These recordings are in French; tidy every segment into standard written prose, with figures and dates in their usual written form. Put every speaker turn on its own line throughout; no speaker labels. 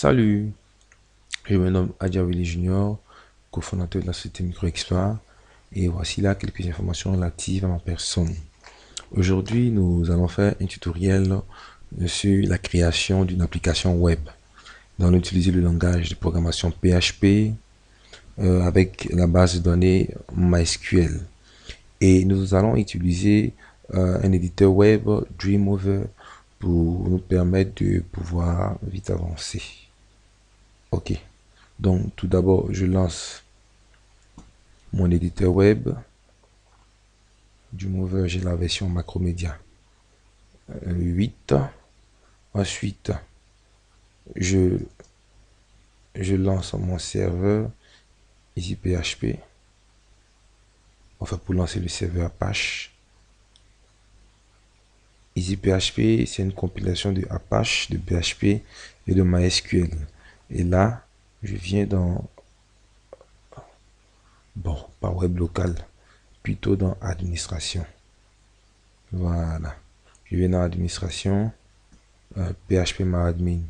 Salut, je me nomme Adjawili Junior, cofondateur de la société MicroExploit, et voici là quelques informations relatives à ma personne. Aujourd'hui, nous allons faire un tutoriel sur la création d'une application web. Nous allons utiliser le langage de programmation PHP avec la base de données MySQL. Et nous allons utiliser un éditeur web, Dreamweaver, pour nous permettre de pouvoir vite avancer. Ok. Donc, tout d'abord, je lance mon éditeur web. Dreamweaver, j'ai la version Macromedia 8. Ensuite, je, je lance mon serveur ici PHP. Enfin, pour lancer le serveur Apache. Ici PHP, c'est une compilation de Apache, de PHP et de MySQL. Et là, je viens dans, bon, pas web local, plutôt dans administration. Voilà. Je viens dans administration, PHP MyAdmin.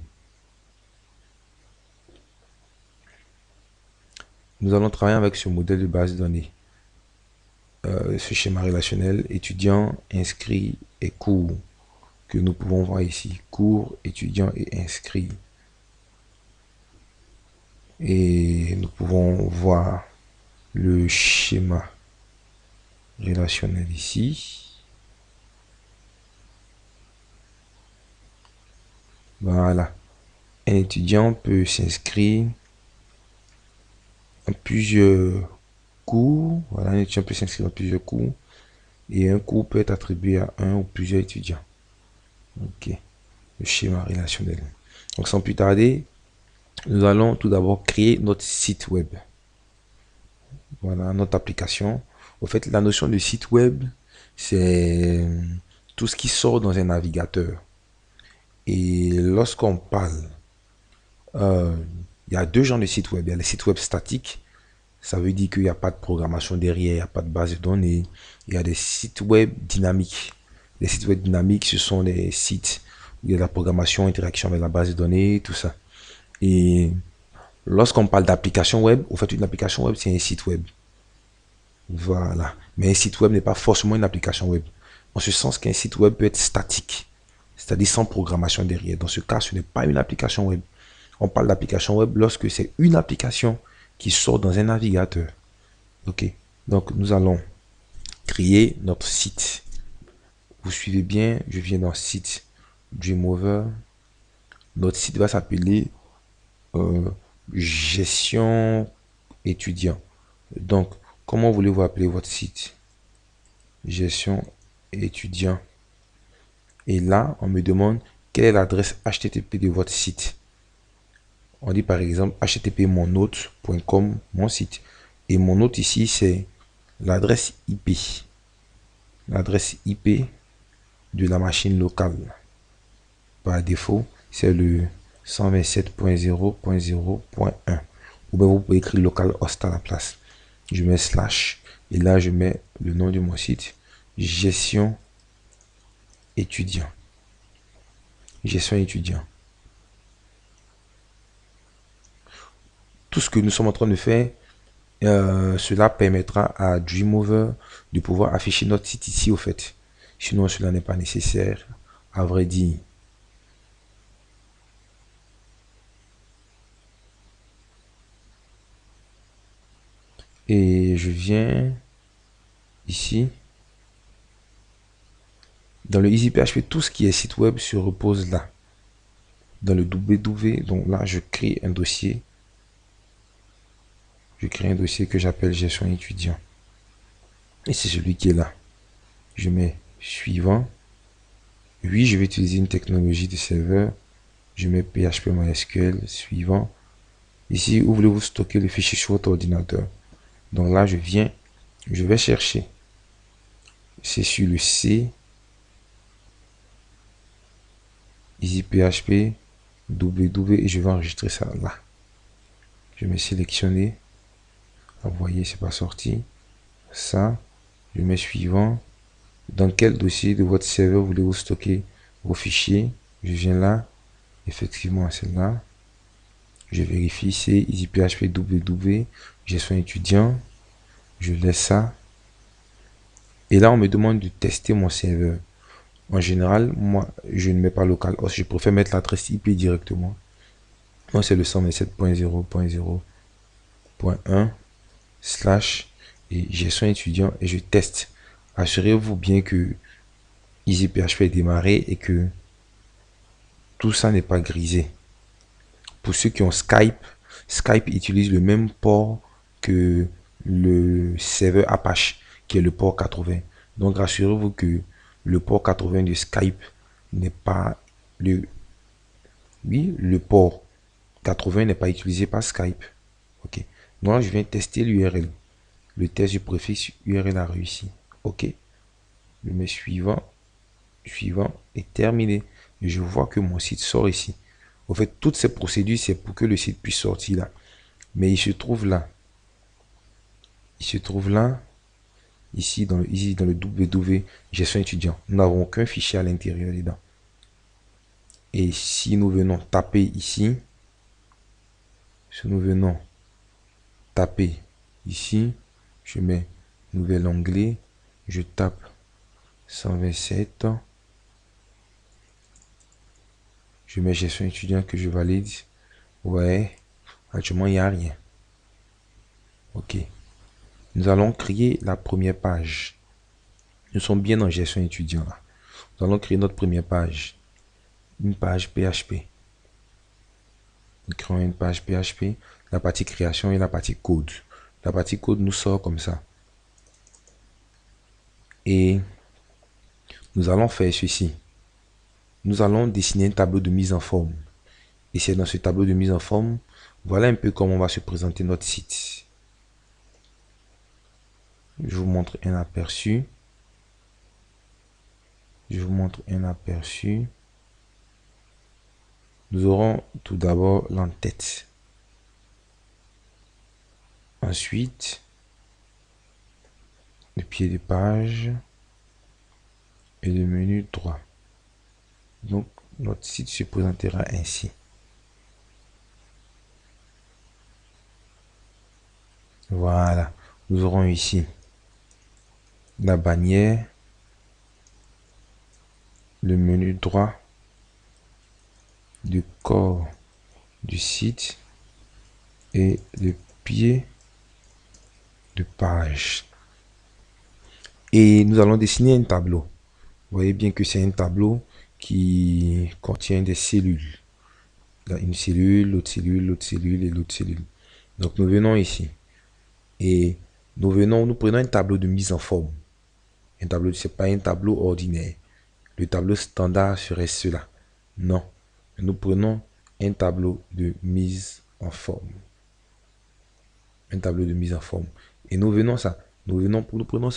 Nous allons travailler avec ce modèle de base de données. Ce schéma relationnel étudiant, inscrit et cours que nous pouvons voir ici. Cours, étudiant et inscrit. Et nous pouvons voir le schéma relationnel ici. Voilà. Un étudiant peut s'inscrire en plusieurs cours. Voilà, un étudiant peut s'inscrire en plusieurs cours. Et un cours peut être attribué à un ou plusieurs étudiants. Ok. Le schéma relationnel. Donc sans plus tarder, nous allons tout d'abord créer notre site web. Voilà, notre application. Au fait, la notion de site web, c'est tout ce qui sort dans un navigateur. Et lorsqu'on parle, il y a deux genres de sites web. Il y a les sites web statiques. Ça veut dire qu'il n'y a pas de programmation derrière, il n'y a pas de base de données. Il y a des sites web dynamiques. Les sites web dynamiques, ce sont des sites où il y a de la programmation, interaction avec la base de données, tout ça. Et lorsqu'on parle d'application web, au fait, une application web, c'est un site web. Voilà. Mais un site web n'est pas forcément une application web. En ce sens qu'un site web peut être statique, c'est-à-dire sans programmation derrière. Dans ce cas, ce n'est pas une application web. On parle d'application web lorsque c'est une application qui sort dans un navigateur. Ok. Donc, nous allons créer notre site. Vous suivez bien, je viens dans site Dreamweaver. Notre site va s'appeler gestion étudiant. Donc, comment voulez-vous appeler votre site? Gestion étudiant. Et là, on me demande quelle est l'adresse HTTP de votre site. On dit par exemple http monnote.com, mon site. Et mon note ici, c'est l'adresse IP. L'adresse IP de la machine locale. Par défaut, c'est le 127.0.0.1. Ou bien vous pouvez écrire localhost à la place. Je mets slash et là je mets le nom de mon site, gestion étudiant. Gestion étudiant. Tout ce que nous sommes en train de faire, cela permettra à Dreamweaver de pouvoir afficher notre site ici au fait. Sinon cela n'est pas nécessaire, à vrai dire. Et je viens ici. Dans le EasyPHP, tout ce qui est site web se repose là. Dans le www, donc là, je crée un dossier. Je crée un dossier que j'appelle gestion étudiant. Et c'est celui qui est là. Je mets suivant. Oui, je vais utiliser une technologie de serveur. Je mets PHP MySQL suivant. Ici, où voulez-vous stocker le fichier sur votre ordinateur? Donc là, je viens, je vais chercher. C'est sur le C, EasyPHP, www, et je vais enregistrer ça là. Je vais sélectionner. Vous voyez, c'est pas sorti. Ça, je mets suivant. Dans quel dossier de votre serveur voulez-vous stocker vos fichiers? Je viens là. Effectivement, c'est là. Je vérifie, c'est EasyPHP www, gestion étudiant. Je laisse ça. Et là, on me demande de tester mon serveur. En général, moi, je ne mets pas localhost. Je préfère mettre l'adresse IP directement. Moi, c'est le 127.0.0.1 slash et gestion étudiant et je teste. Assurez-vous bien que EasyPHP est démarré et que tout ça n'est pas grisé. Pour ceux qui ont Skype, Skype utilise le même port que le serveur Apache, qui est le port 80. Donc rassurez-vous que le port 80 de Skype n'est pas le... Oui, le port 80 n'est pas utilisé par Skype. Ok. Moi, je viens tester l'URL. Le test du préfixe URL a réussi. Ok. Je mets suivant. Suivant est terminé. Et je vois que mon site sort ici. En fait, toutes ces procédures, c'est pour que le site puisse sortir là. Mais il se trouve là. Il se trouve là. Ici, dans le www gestion étudiant. Nous n'avons aucun fichier à l'intérieur dedans. Et si nous venons taper ici, si nous venons taper ici, je mets nouvel onglet, je tape 127, je mets gestion étudiant que je valide. Ouais, actuellement il n'y a rien. Ok. Nous allons créer la première page. Nous sommes bien en gestion étudiant là. Nous allons créer notre première page. Une page PHP. Nous créons une page PHP. La partie création et la partie code. La partie code nous sort comme ça. Et nous allons faire ceci. Nous allons dessiner un tableau de mise en forme. Et c'est dans ce tableau de mise en forme, voilà un peu comment va se présenter notre site. Je vous montre un aperçu. Je vous montre un aperçu. Nous aurons tout d'abord l'entête. Ensuite, le pied de page et le menu droit. Donc, notre site se présentera ainsi. Voilà. Nous aurons ici la bannière, le menu droit, le corps du site et le pied de page. Et nous allons dessiner un tableau. Vous voyez bien que c'est un tableau qui contient des cellules. Là, une cellule, l'autre cellule, l'autre cellule et l'autre cellule. Donc nous venons ici. Et nous prenons un tableau de mise en forme. Un tableau, c'est pas un tableau ordinaire. Le tableau standard serait cela. Non. Nous prenons un tableau de mise en forme. Un tableau de mise en forme. Et nous prenons ça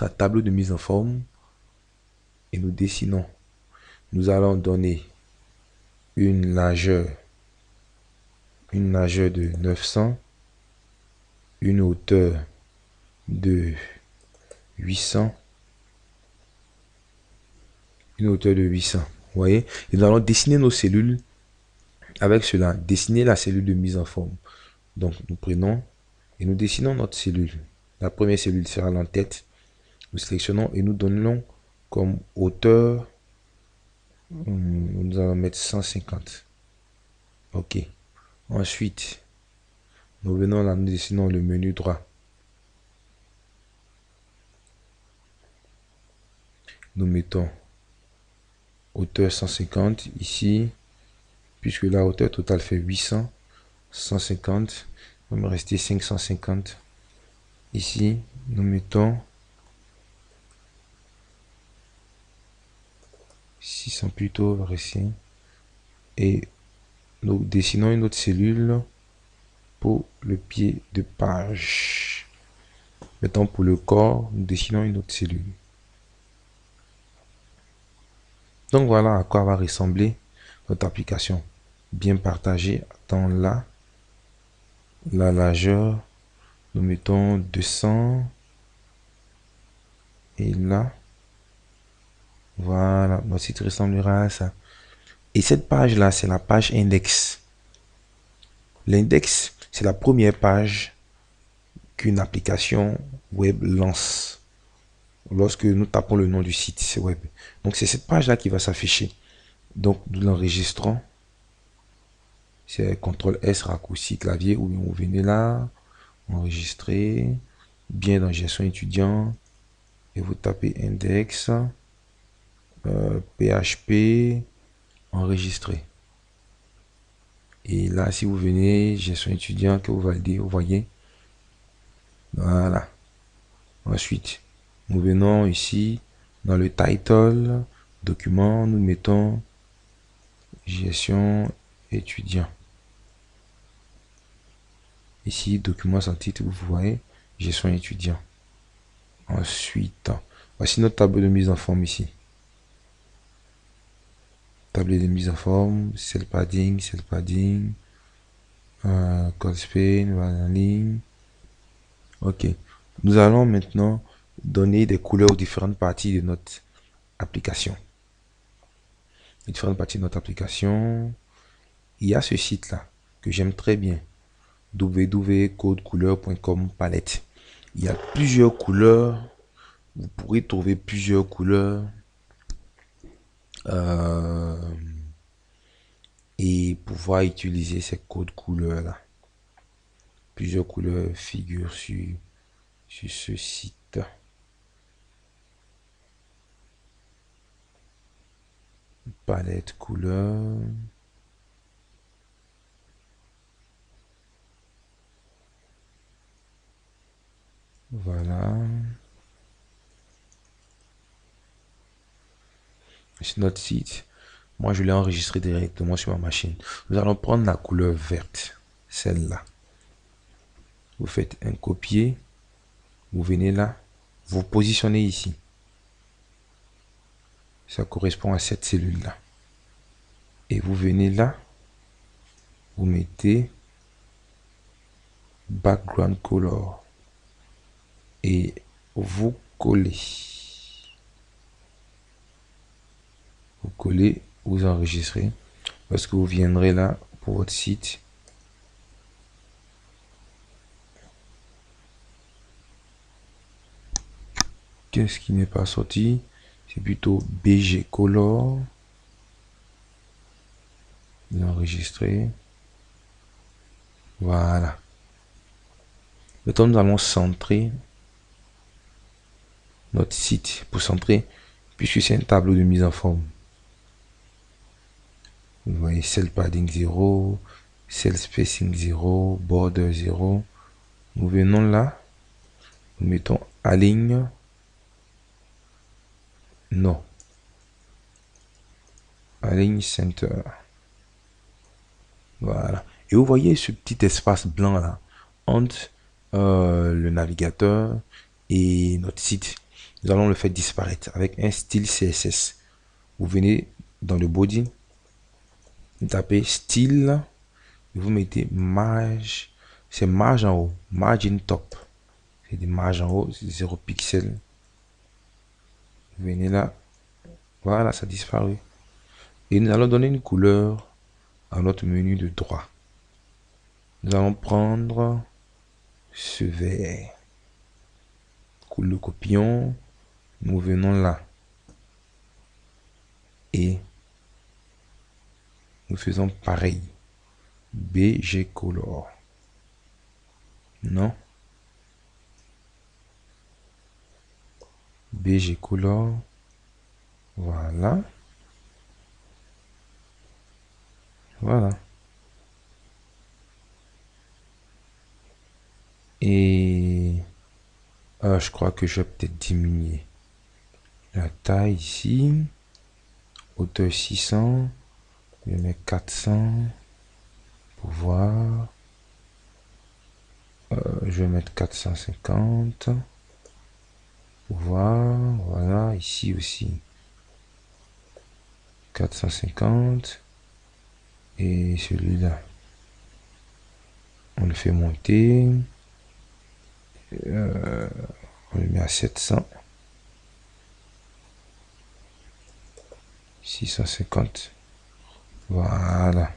tableau de mise en forme et nous dessinons. Nous allons donner une largeur de 900, une hauteur de 800, une hauteur de 800. Vous voyez? Et nous allons dessiner nos cellules avec cela. Dessiner la cellule de mise en forme. Donc, nous prenons et nous dessinons notre cellule. La première cellule sera l'entête. Nous sélectionnons et nous donnons comme hauteur, nous allons mettre 150. Ok. Ensuite, nous venons là, nous dessinons le menu droit. Nous mettons hauteur 150 ici, puisque la hauteur totale fait 800, 150, il va me rester 550. Ici, nous mettons 600 plutôt, va rester. Et nous dessinons une autre cellule pour le pied de page. Maintenant, pour le corps, nous dessinons une autre cellule. Donc voilà à quoi va ressembler notre application. Bien partagée dans la largeur. Nous mettons 200. Et là, voilà, notre site ressemblera à ça. Et cette page-là, c'est la page index. L'index, c'est la première page qu'une application web lance lorsque nous tapons le nom du site web. Donc c'est cette page là qui va s'afficher. Donc nous l'enregistrons. C'est CTRL S raccourci clavier, ou vous venez là, enregistrer, bien dans gestion étudiant, et vous tapez index, PHP, enregistrer. Et là, si vous venez, gestion étudiant, que vous validez, vous voyez. Voilà. Ensuite, nous venons ici, dans le title, document, nous mettons gestion étudiant. Ici, document sans titre, vous voyez, gestion étudiant. Ensuite, voici notre tableau de mise en forme ici. Tableau de mise en forme, cell padding, code spain, voilà, ligne. Ok. Nous allons maintenant donner des couleurs aux différentes parties de notre application. Les différentes parties de notre application. Il y a ce site-là que j'aime très bien. www.codecouleur.com palette. Il y a plusieurs couleurs. Vous pourrez trouver plusieurs couleurs. Et pouvoir utiliser ces codes couleurs là. Plusieurs couleurs figurent sur ce site. Palette couleur. Voilà. C'est notre site. Moi, je l'ai enregistré directement sur ma machine. Nous allons prendre la couleur verte. Celle-là. Vous faites un copier. Vous venez là. Vous positionnez ici. Ça correspond à cette cellule-là. Et vous venez là. Vous mettez background color. Et vous collez. Vous collez, vous enregistrez. Parce que vous viendrez là pour votre site. Qu'est-ce qui n'est pas sorti? C'est plutôt BG Color. Enregistrer. Voilà. Maintenant, nous allons centrer notre site. Pour centrer, puisque c'est un tableau de mise en forme. Vous voyez, cell padding 0, cell spacing 0, border 0. Nous venons là. Nous mettons aligne. Non. Aligne center. Voilà. Et vous voyez ce petit espace blanc là entre le navigateur et notre site. Nous allons le faire disparaître avec un style CSS. Vous venez dans le body, vous tapez style, et vous mettez marge. C'est marge en haut, margin top. C'est des marges en haut, c'est 0 pixels. Vous venez là, voilà, ça disparaît. Et nous allons donner une couleur à notre menu de droit. Nous allons prendre ce vert. Le copions. Nous venons là. Et nous faisons pareil. BG Color. Non. BG Color. Voilà. Voilà. Et je crois que je vais peut-être diminuer la taille ici. Hauteur 600. Je mets 400 pour voir. Je vais mettre 450 pour voir. Voilà, ici aussi 450. Et celui-là, on le fait monter. On le met à 700. 650. Voilà.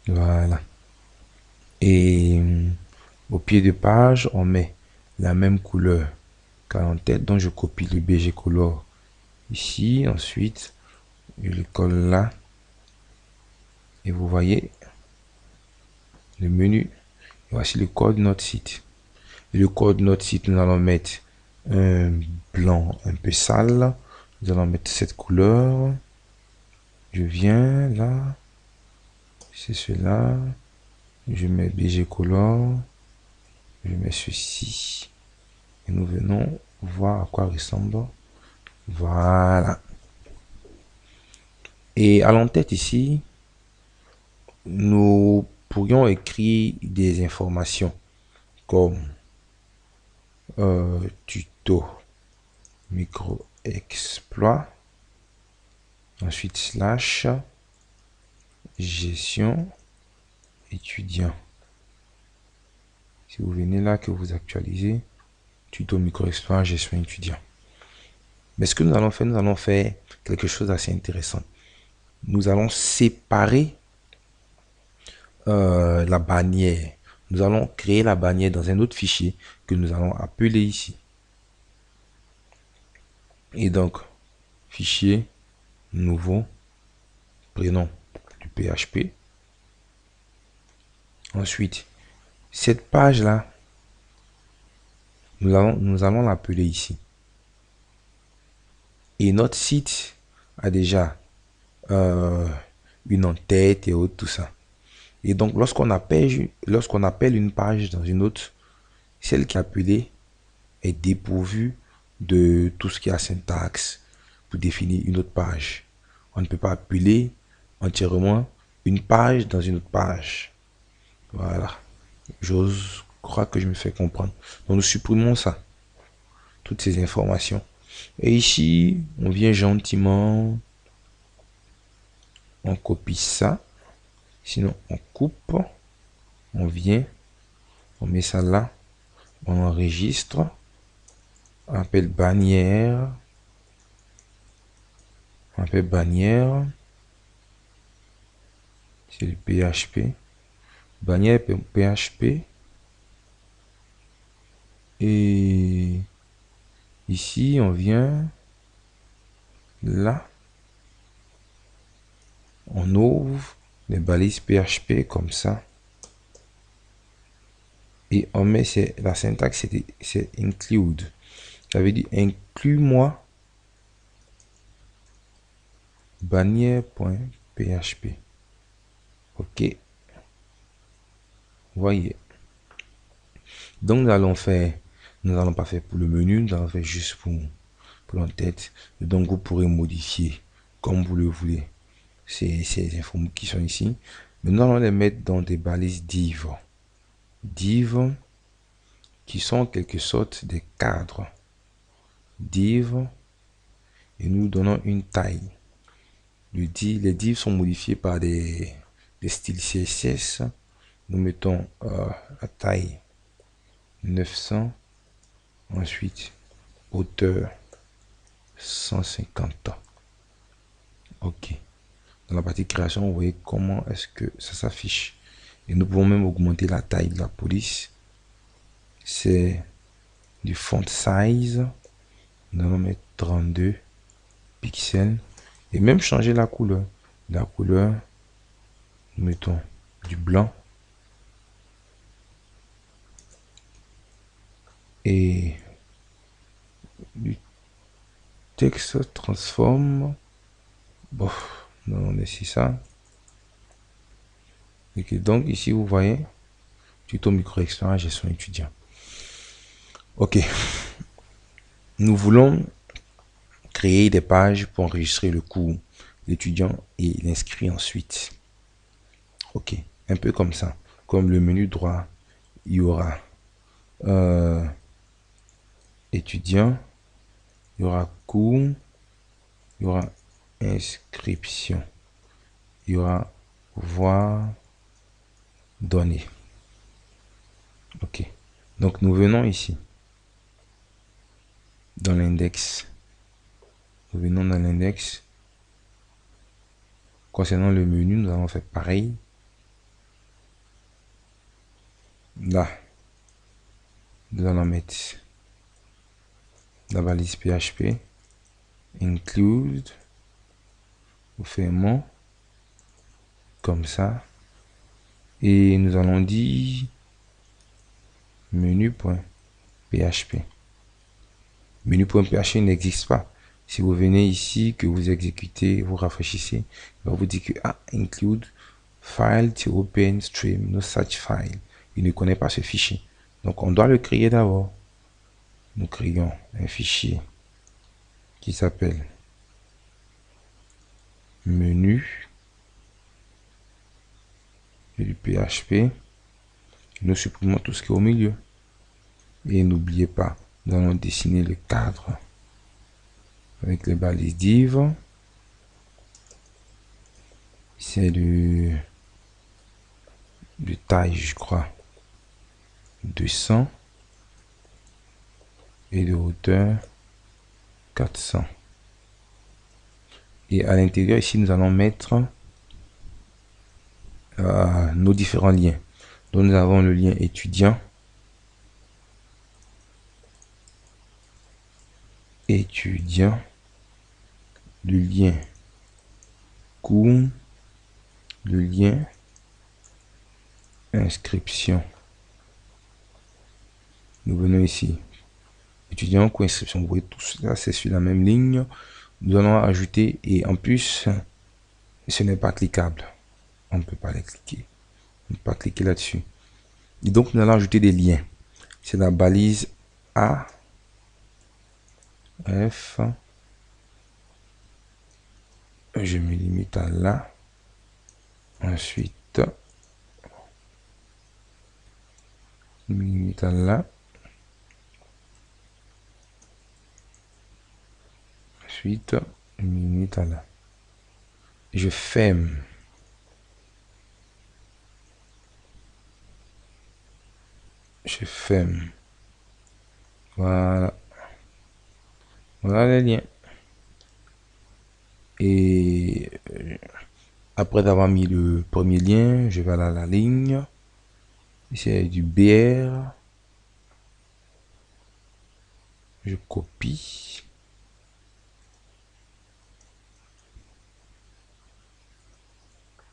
Voilà. Et au pied de page, on met la même couleur qu'à l'entête. Donc, je copie le BG Color ici. Ensuite, je le colle là. Et vous voyez le menu. Et voici le code notre site. Et le code notre site, nous allons mettre un blanc un peu sale. Nous allons mettre cette couleur. Je viens là. C'est cela. Je mets BG Color. Je mets ceci. Et nous venons voir à quoi ressemble. Voilà. Et à l'entête ici, nous pourrions écrire des informations comme tuto micro exploit, ensuite slash gestion étudiant. Si vous venez là que vous actualisez, tuto micro exploit gestion étudiant. Mais ce que nous allons faire quelque chose d'assez intéressant. Nous allons séparer la bannière. Nous allons créer la bannière dans un autre fichier que nous allons appeler ici. Et donc, fichier, nouveau, prénom du PHP. Ensuite, cette page-là, nous allons l'appeler ici. Et notre site a déjà une en-tête et autres, tout ça. Et donc, lorsqu'on appelle une page dans une autre, celle qui est appelée est dépourvue de tout ce qui a syntaxe pour définir une autre page. On ne peut pas appeler entièrement une page dans une autre page. Voilà. J'ose croire que je me fais comprendre. Donc, nous supprimons ça. Toutes ces informations. Et ici, on vient gentiment. On copie ça. Sinon, on coupe. On vient. On met ça là. On enregistre. On appelle bannière. On appelle bannière. C'est le PHP. Bannière PHP. Et ici, on vient là. On ouvre les balises PHP comme ça. Et on met la syntaxe, c'est include. Ça veut dire inclus-moi bannière.php. Ok. Voyez. Donc nous allons pas faire pour le menu, nous allons faire juste pour l'entête. Donc vous pourrez modifier comme vous le voulez ces infos qui sont ici. Maintenant, on les mettre dans des balises div. Div qui sont en quelque sorte des cadres. Div et nous donnons une taille. Les divs sont modifiés par des styles CSS. Nous mettons la taille 900. Ensuite, hauteur 150. Ok. Dans la partie création, vous voyez comment est-ce que ça s'affiche. Et nous pouvons même augmenter la taille de la police. C'est du font size. Nous allons mettre 32 pixels. Et même changer la couleur. La couleur, nous mettons du blanc. Et du texte transforme. Bon, on laisse ça. Et donc ici, vous voyez, tuto micro expérience gestion étudiant. Ok. Nous voulons créer des pages pour enregistrer le cours, l'étudiant et l'inscrit ensuite. Ok. Un peu comme ça. Comme le menu droit, il y aura étudiant, il y aura cours, il y aura inscription, il y aura voir, donner. Ok. Donc nous venons ici dans l'index. Nous venons dans l'index. Concernant le menu, nous allons faire pareil. Là, nous allons mettre la balise PHP, include, fermons, comme ça. Et nous allons dire menu.php. Menu.php n'existe pas. Si vous venez ici, que vous exécutez, vous rafraîchissez, il va vous dire que include file to open stream, no such file. Il ne connaît pas ce fichier. Donc on doit le créer d'abord. Nous créons un fichier qui s'appelle menu et du PHP. Nous supprimons tout ce qui est au milieu. Et n'oubliez pas, nous allons dessiner le cadre avec les balises div. C'est de taille, je crois, 200 et de hauteur 400. Et à l'intérieur ici, nous allons mettre nos différents liens. Donc nous avons le lien étudiant, le lien cours, le lien inscription. Nous venons ici, étudiant, cours, inscription. Vous voyez tout ça, c'est sur la même ligne. Nous allons ajouter, et en plus, ce n'est pas cliquable. On ne peut pas les cliquer. On ne peut pas cliquer là-dessus. Et donc, nous allons ajouter des liens. C'est la balise A, F. Je me limite à là. Ensuite, je me limite à là. Ensuite, je me limite à là. Je ferme. Je ferme. Voilà. Voilà les liens. Et après avoir mis le premier lien, je vais à la ligne. C'est du BR. Je copie.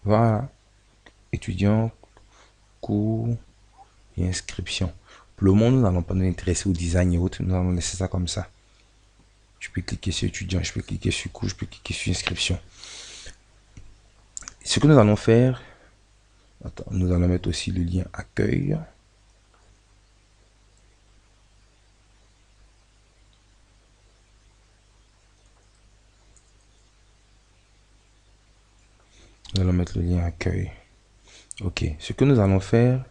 Voilà. Étudiant, cours et inscription. Pour le moment, nous n'allons pas nous intéresser au design et autres. Nous allons laisser ça comme ça. Je peux cliquer sur étudiant, je peux cliquer sur cours, je peux cliquer sur inscription. Ce que nous allons faire, nous allons mettre aussi le lien accueil. Nous allons mettre le lien accueil. Ok, ce que nous allons faire,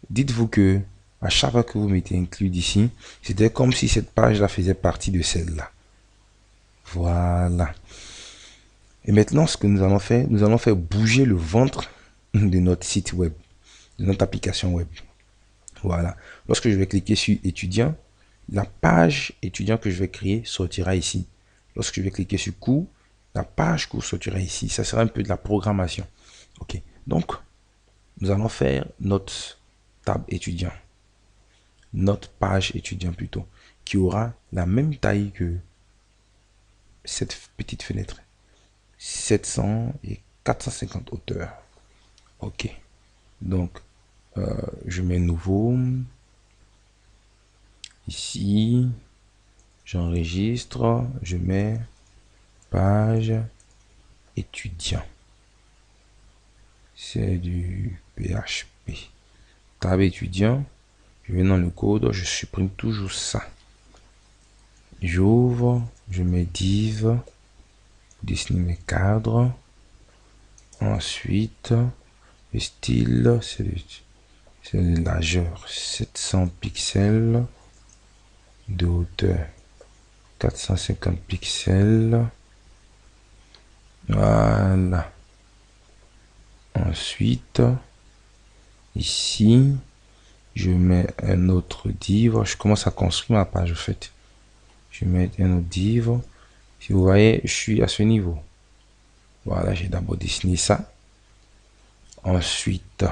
dites-vous que à chaque fois que vous mettez include ici, c'était comme si cette page-là faisait partie de celle-là. Voilà. Et maintenant, ce que nous allons faire bouger le ventre de notre site web, de notre application web. Voilà. Lorsque je vais cliquer sur étudiant, la page étudiant que je vais créer sortira ici. Lorsque je vais cliquer sur cours, la page cours sortira ici. Ça sera un peu de la programmation. Ok. Donc, nous allons faire notre tab étudiant. Notre page étudiant plutôt. Qui aura la même taille que cette petite fenêtre. 700 et 450 hauteurs. Ok. Donc, je mets nouveau. Ici, j'enregistre. Je mets page étudiant. C'est du PHP. Tab étudiant. Je vais dans le code. Je supprime toujours ça. J'ouvre. Je mets div. Dessiner mes cadres. Ensuite, le style, c'est de largeur 700 pixels, de hauteur 450 pixels. Voilà. Ensuite, ici, je mets un autre div. Je commence à construire ma page, en fait. Je mets un autre div. Si vous voyez, je suis à ce niveau. Voilà, j'ai d'abord dessiné ça. Ensuite,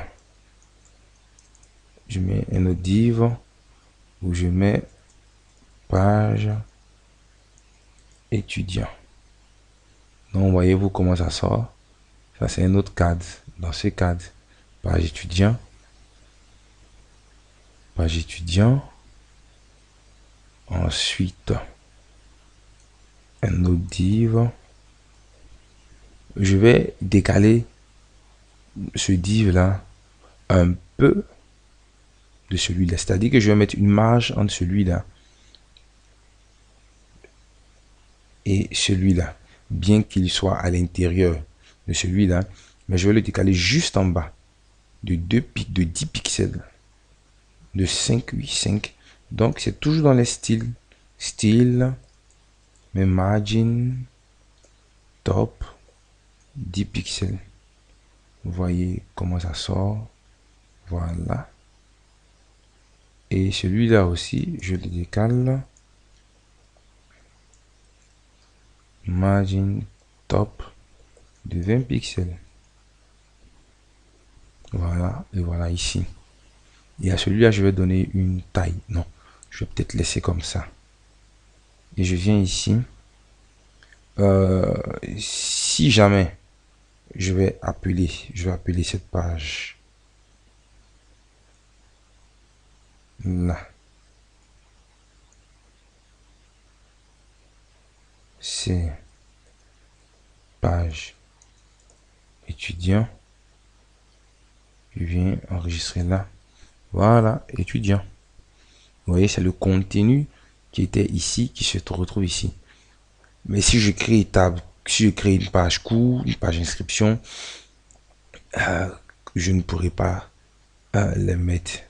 je mets un autre div où je mets page étudiant. Donc, voyez-vous comment ça sort. Ça, c'est un autre cadre. Dans ce cadre, page étudiant. Page étudiant. Ensuite, un autre div. Je vais décaler ce div là un peu de celui-là. C'est-à-dire que je vais mettre une marge entre celui-là et celui-là. Bien qu'il soit à l'intérieur de celui-là, mais je vais le décaler juste en bas de 10 pixels. De 5, 8, 5. Donc, c'est toujours dans les styles. Style, mais margin, top, 10 pixels. Vous voyez comment ça sort. Voilà. Et celui-là aussi, je le décale. Margin top de 20 pixels. Voilà. Et voilà ici. Et à celui-là, je vais donner une taille. Non, je vais peut-être laisser comme ça. Et je viens ici. Si jamais je vais appeler cette page là. C'est page étudiant. Je viens enregistrer là. Voilà, étudiant. Vous voyez, c'est le contenu qui était ici, qui se retrouve ici. Mais si je crée table, si je crée une page cours, une page inscription, je ne pourrai pas les mettre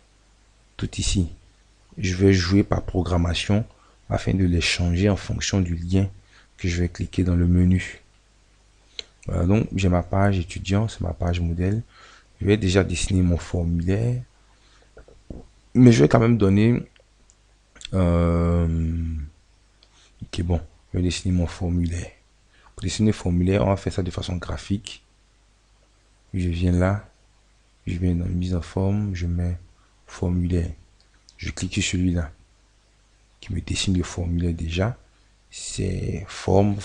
tout ici. Je vais jouer par programmation afin de les changer en fonction du lien que je vais cliquer dans le menu. Voilà, donc j'ai ma page étudiant, c'est ma page modèle. Je vais déjà dessiner mon formulaire, mais je vais quand même donner ok, bon, je vais dessiner mon formulaire. Pour dessiner le formulaire, on va faire ça de façon graphique. Je viens là, je viens dans mise en forme, je mets formulaire. Je clique sur celui-là qui me dessine le formulaire déjà. C'est forme.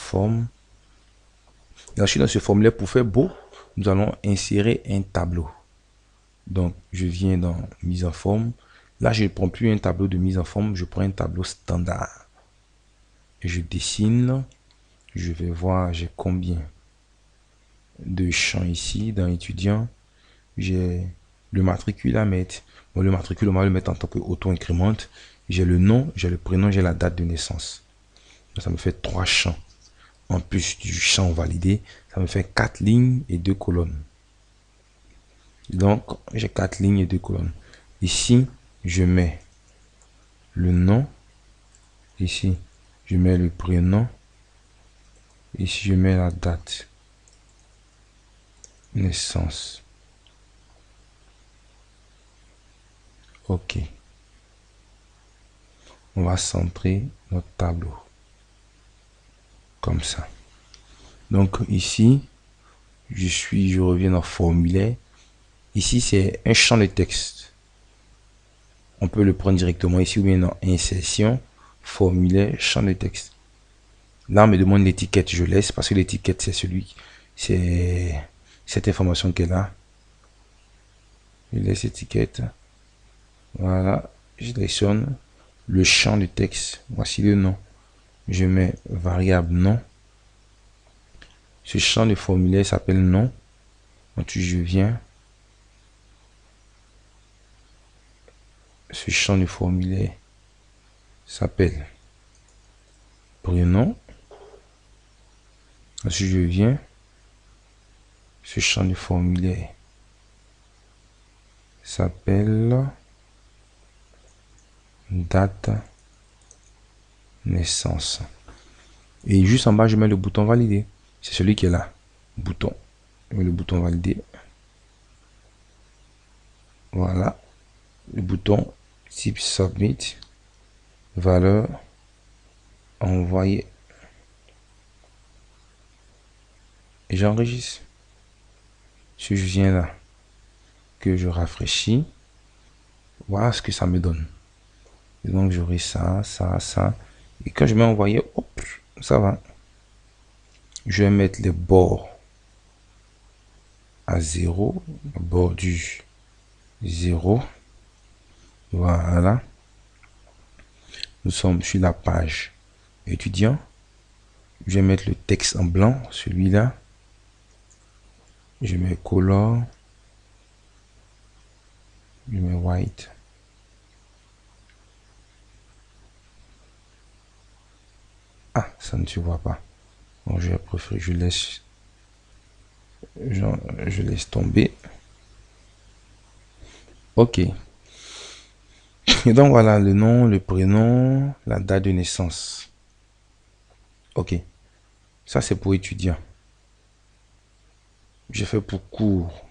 Et ensuite, dans ce formulaire, pour faire beau, nous allons insérer un tableau. Donc, je viens dans mise en forme. Là, je ne prends plus un tableau de mise en forme, je prends un tableau standard. Et je dessine. Je vais voir, j'ai combien de champs ici dans étudiant. J'ai le matricule à mettre. Bon, le matricule, on va le mettre en tant que auto-incrémente. J'ai le nom, j'ai le prénom, j'ai la date de naissance. Donc, ça me fait 3 champs. En plus du champ validé, ça me fait 4 lignes et 2 colonnes. Donc, j'ai 4 lignes et 2 colonnes. Ici, je mets le nom. Ici, je mets le prénom. Ici, je mets la date. Naissance. OK. On va centrer notre tableau. Comme ça. Donc ici, je reviens dans formulaire. Ici, c'est un champ de texte. On peut le prendre directement ici ou bien dans insertion, formulaire, champ de texte. Là, on me demande l'étiquette, je laisse parce que l'étiquette, c'est cette information qu'elle a. Je laisse étiquette. Voilà, je sélectionne le champ de texte. Voici le nom. Je mets variable nom. Ce champ de formulaire s'appelle nom. Ensuite, je viens. Ce champ de formulaire s'appelle prénom. Ensuite, je viens. Ce champ de formulaire s'appelle date naissance. Et juste en bas, je mets le bouton valider. C'est celui qui est là. Bouton. Je mets le bouton valider. Voilà. Le bouton type submit. Valeur envoyer. Et j'enregistre. Si je viens là, que je rafraîchis, Voilà ce que ça me donne. Et donc j'aurai ça, ça, ça. Et quand je vais envoyer, hop, ça va. Je vais mettre les bords à 0, bord du 0. Voilà. Nous sommes sur la page étudiant. Je vais mettre le texte en blanc, celui-là. Je mets color. Je mets white. Ah, ça ne se voit pas. Bon, je vais préférer que je laisse tomber. Ok. Et donc voilà le nom, le prénom, la date de naissance. Ok. Ça c'est pour étudiant. J'ai fait pour cours.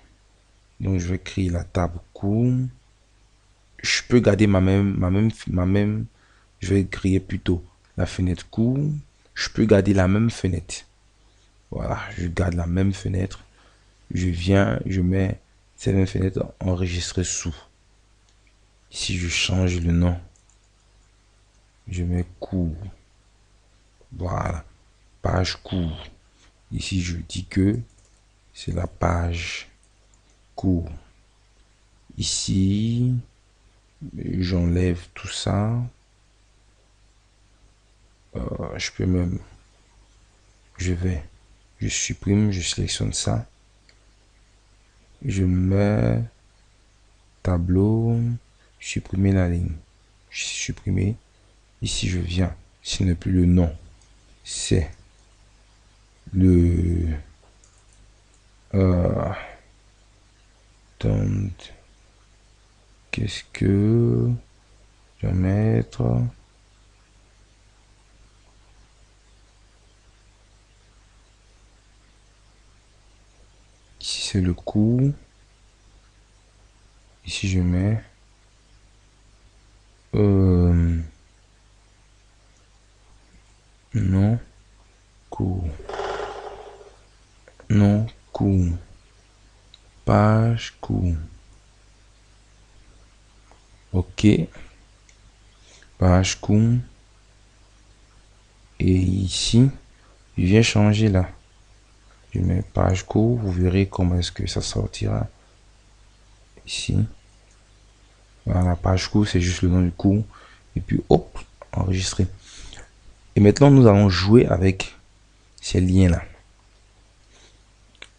Donc je vais créer la table cours. Je peux garder ma même. Je vais créer plutôt la fenêtre cours. Je peux garder la même fenêtre. Voilà, je garde la même fenêtre. Je viens, je mets cette même fenêtre enregistrée sous. Ici, je change le nom. Je mets cours. Voilà, page cours. Ici, je dis que c'est la page cours. Ici, j'enlève tout ça. Je peux même, je supprime, je sélectionne ça. Je mets tableau, supprimer la ligne. Supprimer. Ici, je viens. Ce n'est plus le nom. C'est le qu'est-ce que je vais mettre ici, c'est le cours. Ici, je mets non cours, non cours, page cours. Ok, page cours. Et ici, je viens changer là. Je mets page cours. Vous verrez comment est-ce que ça sortira ici. Voilà, page cours, c'est juste le nom du cours. Et puis, hop, enregistrer. Et maintenant, nous allons jouer avec ces liens-là.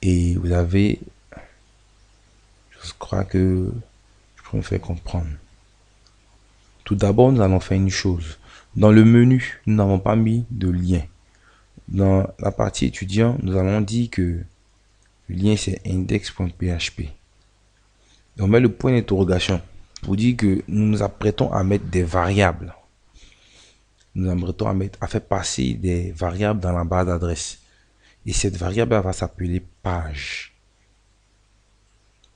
Et vous avez, je crois que je peux me faire comprendre. Tout d'abord, nous allons faire une chose. Dans le menu, nous n'avons pas mis de lien. Dans la partie étudiant, nous allons dire que le lien c'est index.php. On met le point d'interrogation pour dire que nous nous apprêtons à mettre des variables. Nous nous apprêtons à faire passer des variables dans la base d'adresse. Et cette variable va s'appeler page.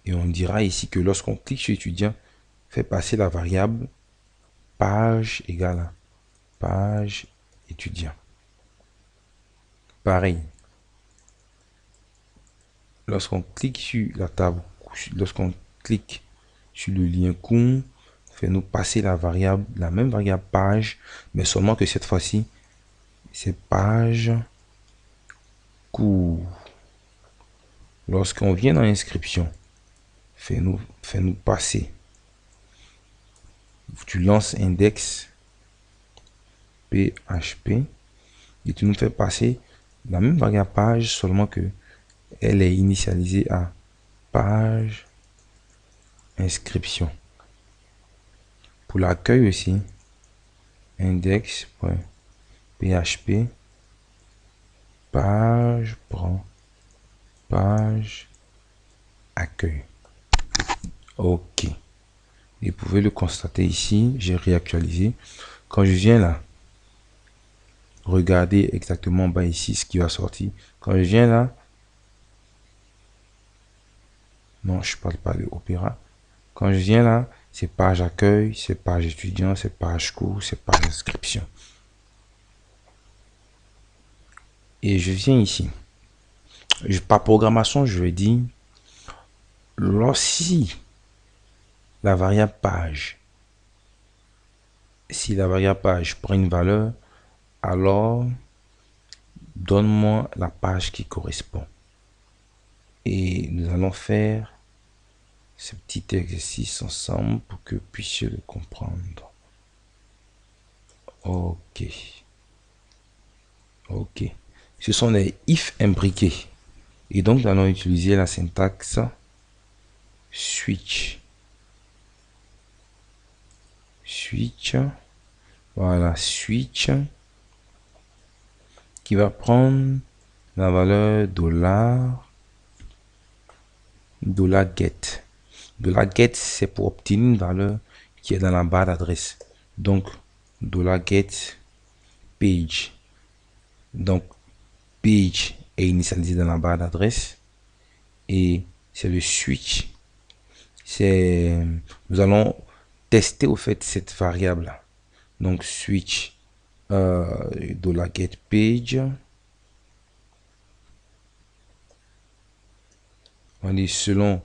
Et on dira ici que lorsqu'on clique sur étudiant, fait passer la variable page égale à page étudiant. Pareil. Lorsqu'on clique sur la table, lorsqu'on clique sur le lien cours, fait nous passer la variable, la même variable page, mais seulement que cette fois-ci, c'est page cours. Lorsqu'on vient dans l'inscription, fait nous passer. Tu lances index PHP et tu nous fais passer la même variable page, seulement que elle est initialisée à page inscription. Pour l'accueil aussi, index.php page page accueil. Ok. Et vous pouvez le constater ici, j'ai réactualisé. Quand je viens là, regardez exactement en bas ici ce qui va sortir. Quand je viens là, non, je parle pas de Opéra. Quand je viens là, c'est page accueil, c'est page étudiant, c'est page cours, c'est page inscription. Et je viens ici. Par programmation, je vais dire, si la variable page. Si la variable page prend une valeur, alors donne-moi la page qui correspond. Et nous allons faire ce petit exercice ensemble pour que vous puissiez le comprendre. Ok. Ok. Ce sont des if imbriqués. Et donc, nous allons utiliser la syntaxe switch. Switch. Voilà, switch. Qui va prendre la valeur $get. $get, c'est pour obtenir une valeur qui est dans la barre d'adresse. Donc, $get page. Donc, page est initialisé dans la barre d'adresse. Et c'est le switch. Nous allons tester au fait cette variable. Donc, switch $get page. On dit selon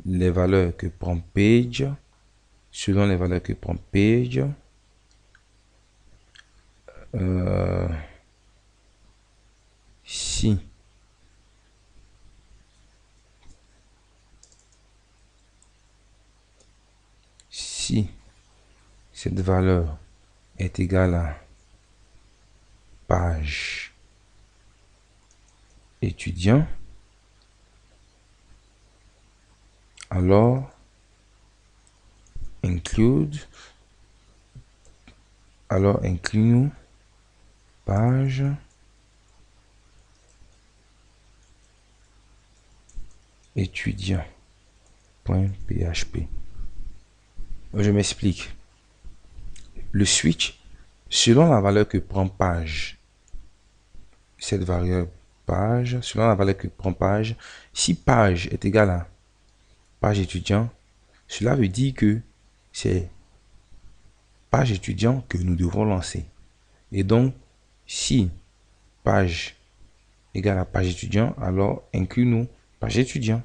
les valeurs que prend page. Selon les valeurs que prend page. Si cette valeur est égale à page étudiant, alors include nous page étudiant.php. Je m'explique. Le switch, selon la valeur que prend page, cette variable page, selon la valeur que prend page, si page est égal à page étudiant, cela veut dire que c'est page étudiant que nous devons lancer. Et donc, si page égale à page étudiant, alors inclut-nous page étudiant.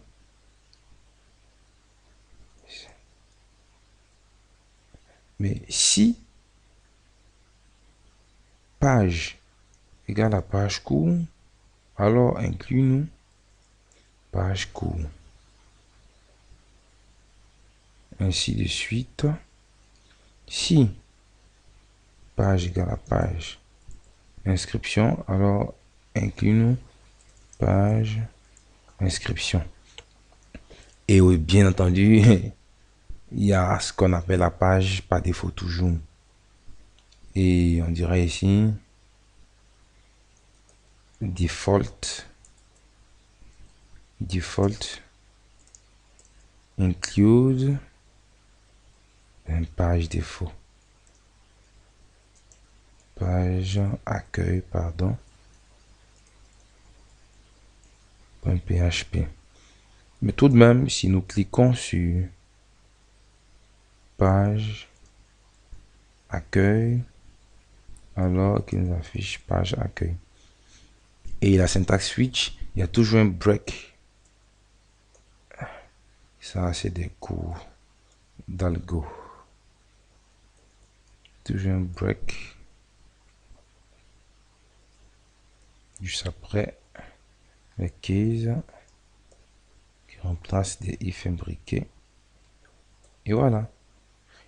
Mais si page égale à page cours, alors inclut-nous page cours. Ainsi de suite. Si page égale à page inscription, alors inclut-nous page inscription. Et oui, bien entendu, il y a ce qu'on appelle la page par défaut toujours. Et on dirait ici default include une page défaut. Page accueil, pardon. .php. Mais tout de même, si nous cliquons sur page accueil, alors qu'il nous affiche page accueil. Et la syntaxe switch, il y a toujours un break. Ça, c'est des cours d'algo. Toujours un break. Juste après les cases qui remplacent des if imbriqués. Et voilà.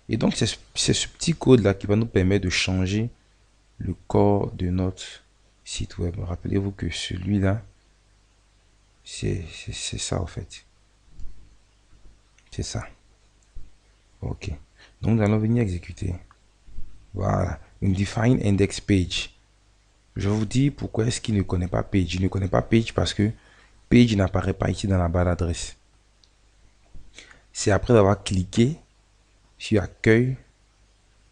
Et donc, c'est ce petit code-là qui va nous permettre de changer le corps de notre site web. Rappelez-vous que celui-là, c'est ça en fait. C'est ça. Ok. Donc, nous allons venir exécuter. Voilà. Une define index page. Je vous dis pourquoi est-ce qu'il ne connaît pas page. Il ne connaît pas page parce que page n'apparaît pas ici dans la barre d'adresse. C'est après avoir cliqué sur accueil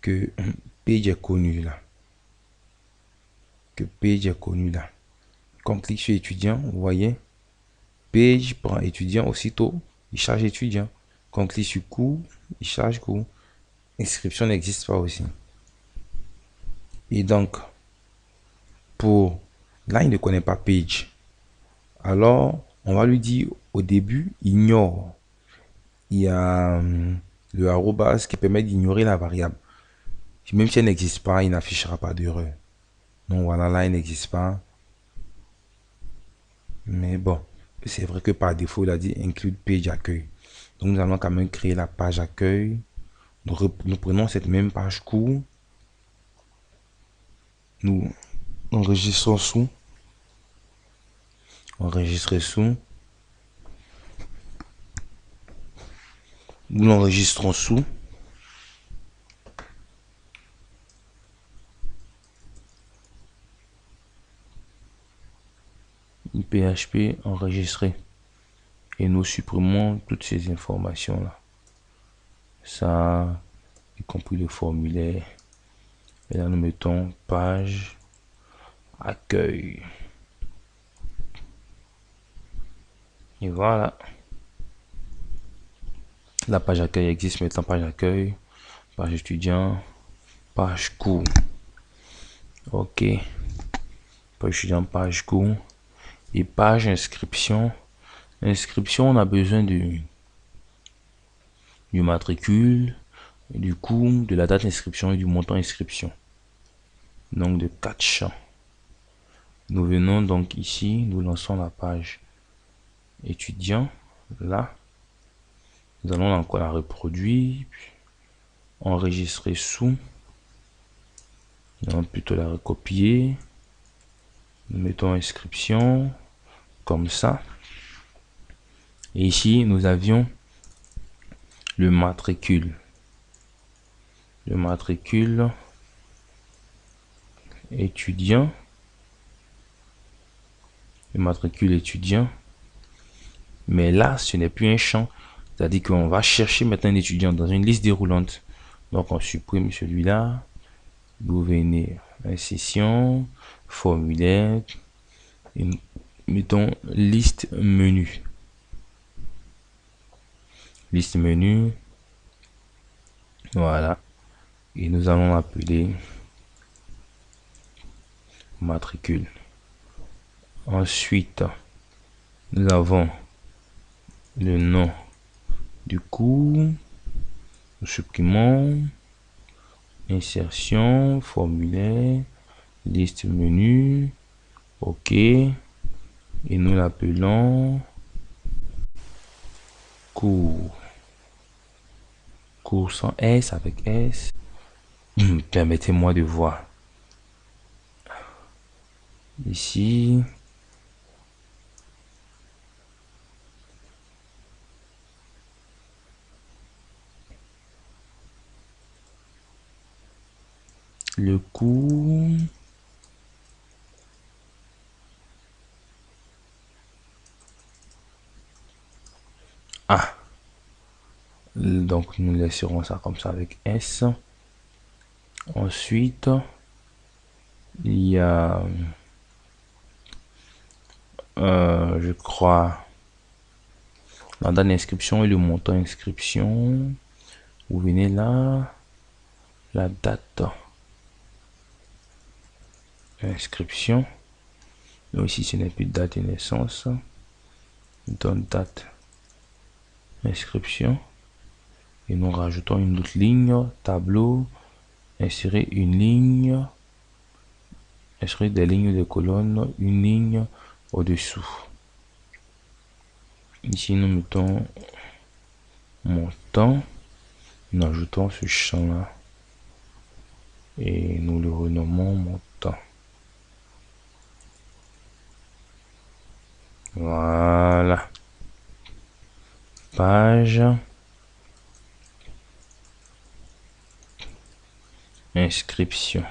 que page est connu là. Que page est connu là. Quand on clique sur étudiant, vous voyez, page prend étudiant aussitôt, il charge étudiant. Quand on clique sur cours, il charge cours. Inscription n'existe pas aussi. Et donc, pour là, il ne connaît pas page. Alors, on va lui dire au début, ignore. Il y a le arrobas qui permet d'ignorer la variable. Même si elle n'existe pas, il n'affichera pas d'erreur. Donc voilà, là, il n'existe pas. Mais bon, c'est vrai que par défaut, il a dit include page accueil. Donc nous allons quand même créer la page accueil. Nous prenons cette même page cours. Nous enregistrons sous. Enregistrer sous. Nous l'enregistrons sous. PHP enregistré. Et nous supprimons toutes ces informations là. Ça, y compris le formulaire. Et là, nous mettons page accueil. Et voilà. La page accueil existe maintenant. Page accueil, page étudiant, page cours. Ok. Page étudiant, page cours. Et page inscription. Inscription, on a besoin du matricule, du cours, de la date d'inscription et du montant inscription. Donc de 4 champs. Nous venons donc ici, nous lançons la page étudiant. Là, nous allons encore la reproduire, enregistrer sous. Nous allons plutôt la recopier. Nous mettons inscription comme ça. Et ici, nous avions le matricule. Le matricule étudiant. Le matricule étudiant. Mais là, ce n'est plus un champ. C'est-à-dire qu'on va chercher maintenant un étudiant dans une liste déroulante. Donc, on supprime celui-là. Vous venez à session, formulaire. Et mettons liste menu. Liste menu. Voilà. Et nous allons appeler matricule. Ensuite, nous avons le nom du cours. Nous supprimons. Insertion, formulaire, liste menu. OK. Et nous l'appelons cours. Cours sans S avec S. Permettez-moi de voir. Ici. Le cours. Ah. Donc nous laisserons ça comme ça avec S. Ensuite, il y a je crois la date d'inscription et le montant inscription. Vous venez là, la date inscription. Donc ici ce n'est plus date de naissance. Donc date inscription. Et nous rajoutons une autre ligne, tableau, insérer une ligne, insérer des lignes de colonne, une ligne au-dessous. Ici nous mettons montant, nous ajoutons ce champ là et nous le renommons montant. Voilà. Page inscription.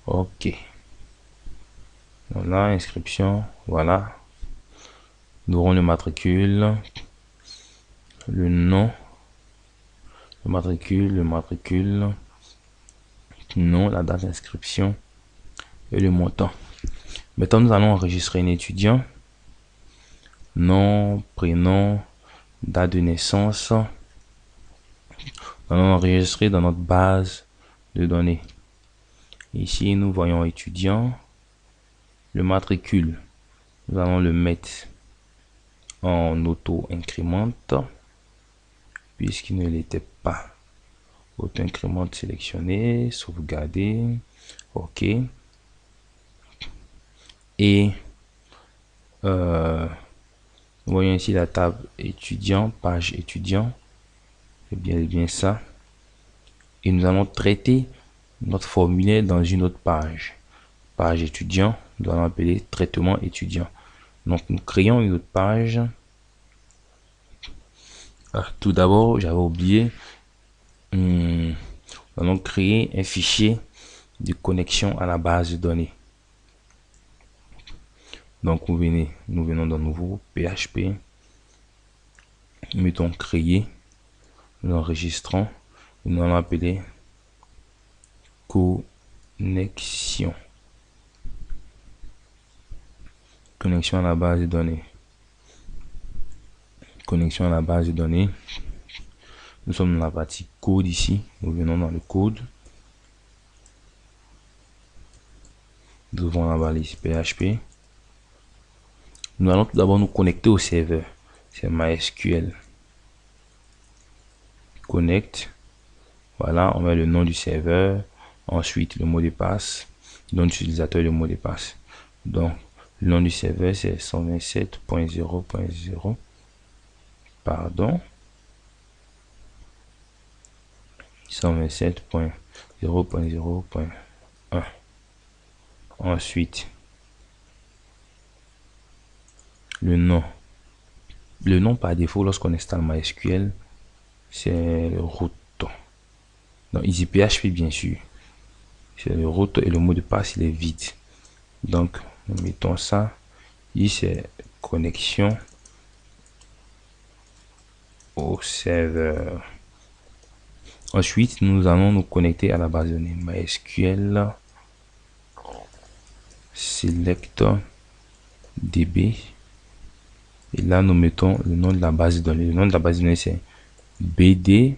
OK. Voilà, inscription. Voilà. Nous aurons le matricule, le nom, le matricule, nom, la date d'inscription et le montant. Maintenant, nous allons enregistrer un étudiant. Nom, prénom, date de naissance. Nous allons enregistrer dans notre base de données. Ici, nous voyons étudiant. Le matricule, nous allons le mettre en auto-incrémente.
puisqu'il ne l'était pas. Auto-incrémente sélectionné, sauvegarder, OK. Et nous voyons ici la table étudiant, page étudiant. C'est bien ça. Et nous allons traiter notre formulaire dans une autre page. Page étudiant, nous allons appeler traitement étudiant. Donc nous créons une autre page. Tout d'abord, j'avais oublié, nous allons créer un fichier de connexion à la base de données. Donc nous venons dans nouveau PHP, mettons créer, nous enregistrons, et nous allons appeler connexion. Connexion à la base de données. Connexion à la base de données. Nous sommes dans la partie code ici. Nous venons dans le code. Nous ouvrons la balise PHP. Nous allons tout d'abord nous connecter au serveur. C'est MySQL. Connect. Voilà, on met le nom du serveur. Ensuite, le mot de passe. Le nom d'utilisateur et le mot de passe. Donc, le nom du serveur, c'est 127.0.0. Pardon. 127.0.0.1. Ensuite, le nom. Le nom par défaut, lorsqu'on installe MySQL, c'est le root. Donc, EasyPHP, bien sûr. C'est le root et le mot de passe, il est vide. Donc, nous mettons ça. Ici, c'est connexion au serveur. Ensuite, nous allons nous connecter à la base de données MySQL select db. Et là, nous mettons le nom de la base de données. Le nom de la base de données, c'est BD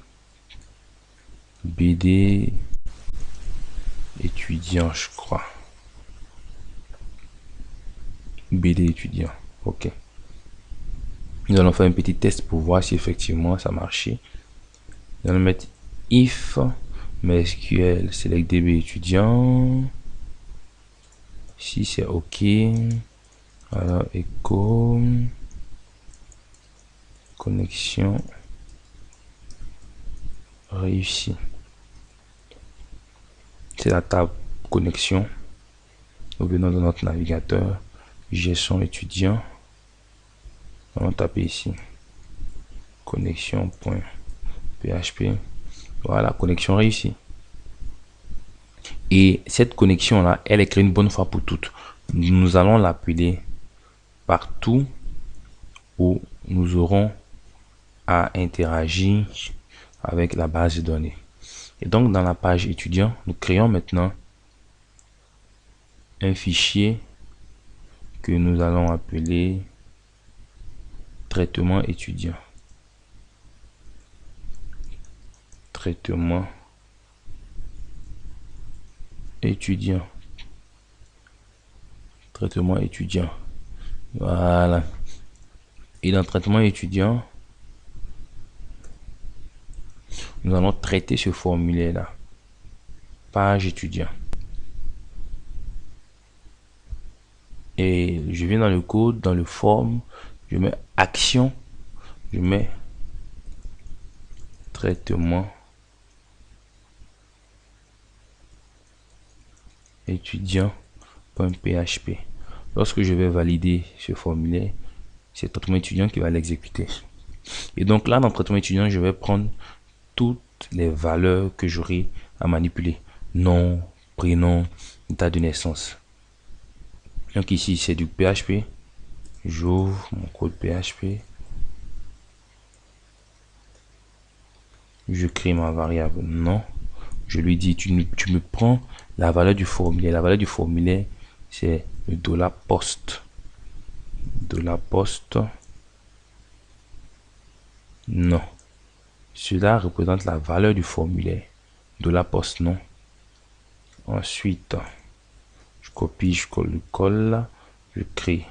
étudiant, je crois. BD étudiant. OK. Nous allons faire un petit test pour voir si effectivement ça marchait. Nous allons mettre if MySQL select db étudiant. Si c'est OK. Alors, echo connexion réussie. C'est la table connexion. Nous venons dans notre navigateur, gestion étudiant. On va taper ici connexion.php. Voilà, connexion réussie. Et cette connexion là, elle est créée une bonne fois pour toutes. Nous allons l'appeler partout où nous aurons à interagir avec la base de données. Et donc dans la page étudiant, nous créons maintenant un fichier que nous allons appeler traitement étudiant. Traitement étudiant. Traitement étudiant. Voilà. Et dans traitement étudiant, nous allons traiter ce formulaire là. Page étudiant. Et je viens dans le code, dans le form, je mets action, je mets traitement étudiant.php. Lorsque je vais valider ce formulaire, c'est traitement étudiant qui va l'exécuter. Et donc là, dans traitement étudiant, je vais prendre toutes les valeurs que j'aurai à manipuler. Nom, prénom, date de naissance. Donc ici, c'est du PHP. J'ouvre mon code PHP. Je crée ma variable nom. Je lui dis, tu me prends la valeur du formulaire. La valeur du formulaire, c'est le $post. $post. Non. Cela représente la valeur du formulaire. $post non. Ensuite, je copie, je colle, je crée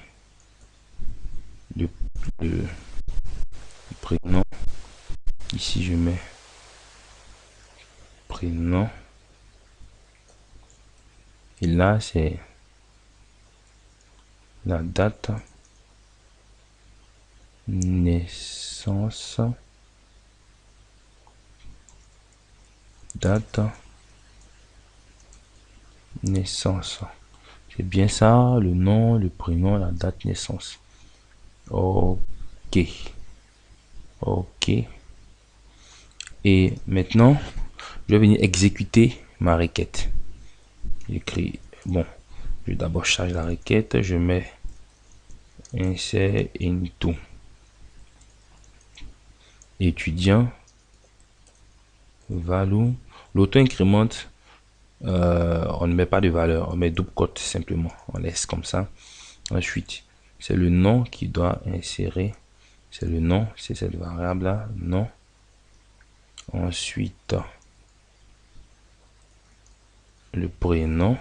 le prénom, Ici, je mets prénom. Et là, c'est la date naissance. Date naissance. C'est bien ça, le nom, le prénom, la date naissance. Ok. Ok. Et maintenant, je vais venir exécuter ma requête. J'écris, bon, je vais d'abord charger la requête, je mets insert into étudiant value. L'auto-incrémente, on ne met pas de valeur, on met double quote simplement, on laisse comme ça. Ensuite, c'est le nom qui doit insérer, c'est le nom, c'est cette variable là, nom. Ensuite, le prénom.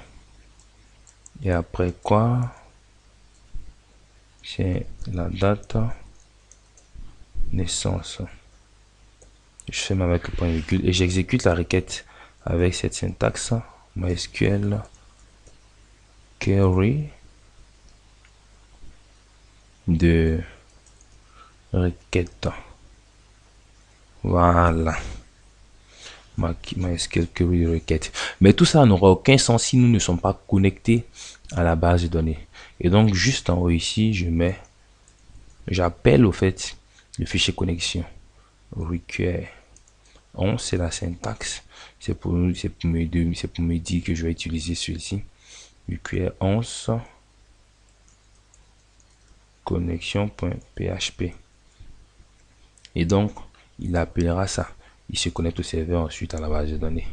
Et après quoi, c'est la date naissance. Je fais avec le point virgule et j'exécute la requête avec cette syntaxe MySQL query de requête. Voilà. MySQL query de requête. Mais tout ça n'aura aucun sens si nous ne sommes pas connectés à la base de données. Et donc, juste en haut ici, j'appelle au fait le fichier connexion require. C'est la syntaxe. C'est pour me dire que je vais utiliser celui-ci. require connexion.php. Et donc, il appellera ça. Il se connecte au serveur ensuite à la base de données.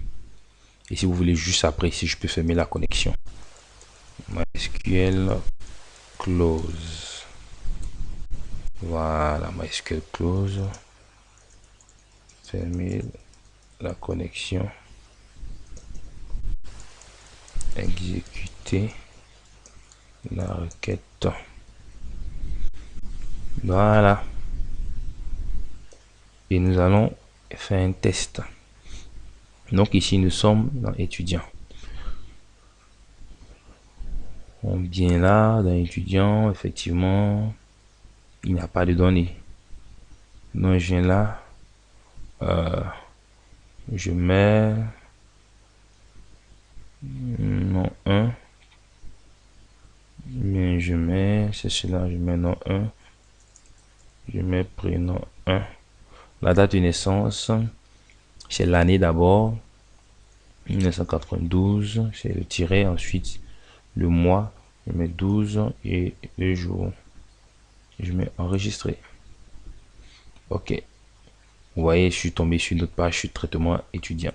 Et si vous voulez juste après, ici, je peux fermer la connexion. MySQL close. Voilà, MySQL close. Fermer la connexion. Exécuter la requête. Voilà. Et nous allons faire un test. Donc ici, nous sommes dans étudiant. On vient là, dans étudiant, effectivement, il n'y a pas de données. Donc je viens là, je mets nom 1, mais je mets, c'est cela, je mets nom 1, je mets prénom 1. La date de naissance, c'est l'année d'abord, 1992, c'est le tiret, ensuite le mois, je mets 12 et le jour, je mets enregistrer. Ok, vous voyez, je suis tombé sur une autre page sur traitement étudiant.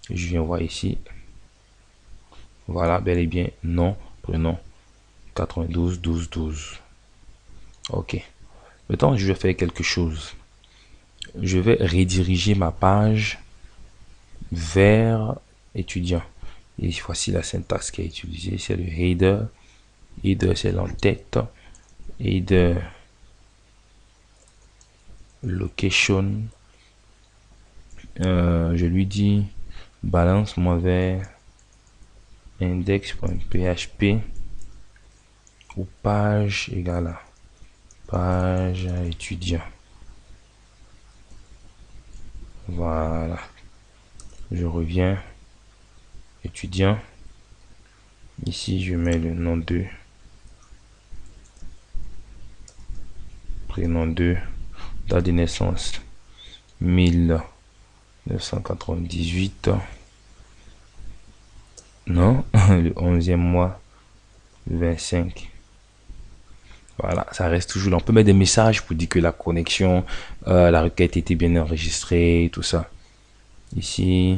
Je viens voir ici. Voilà, bel et bien, nom, prénom, 92 12 12. Ok. Maintenant, je vais faire quelque chose. Je vais rediriger ma page vers étudiant. Et voici la syntaxe qui est utilisée. C'est le header. Header, c'est l'entête. Header location. Je lui dis balance-moi vers index.php ou page égale à page étudiant. Voilà. Je reviens étudiant. Ici, je mets le nom 2. Prénom 2. Date de naissance 1998. Non, le 11e mois 25. Voilà, ça reste toujours là. On peut mettre des messages pour dire que la connexion, la requête était bien enregistrée, tout ça. Ici,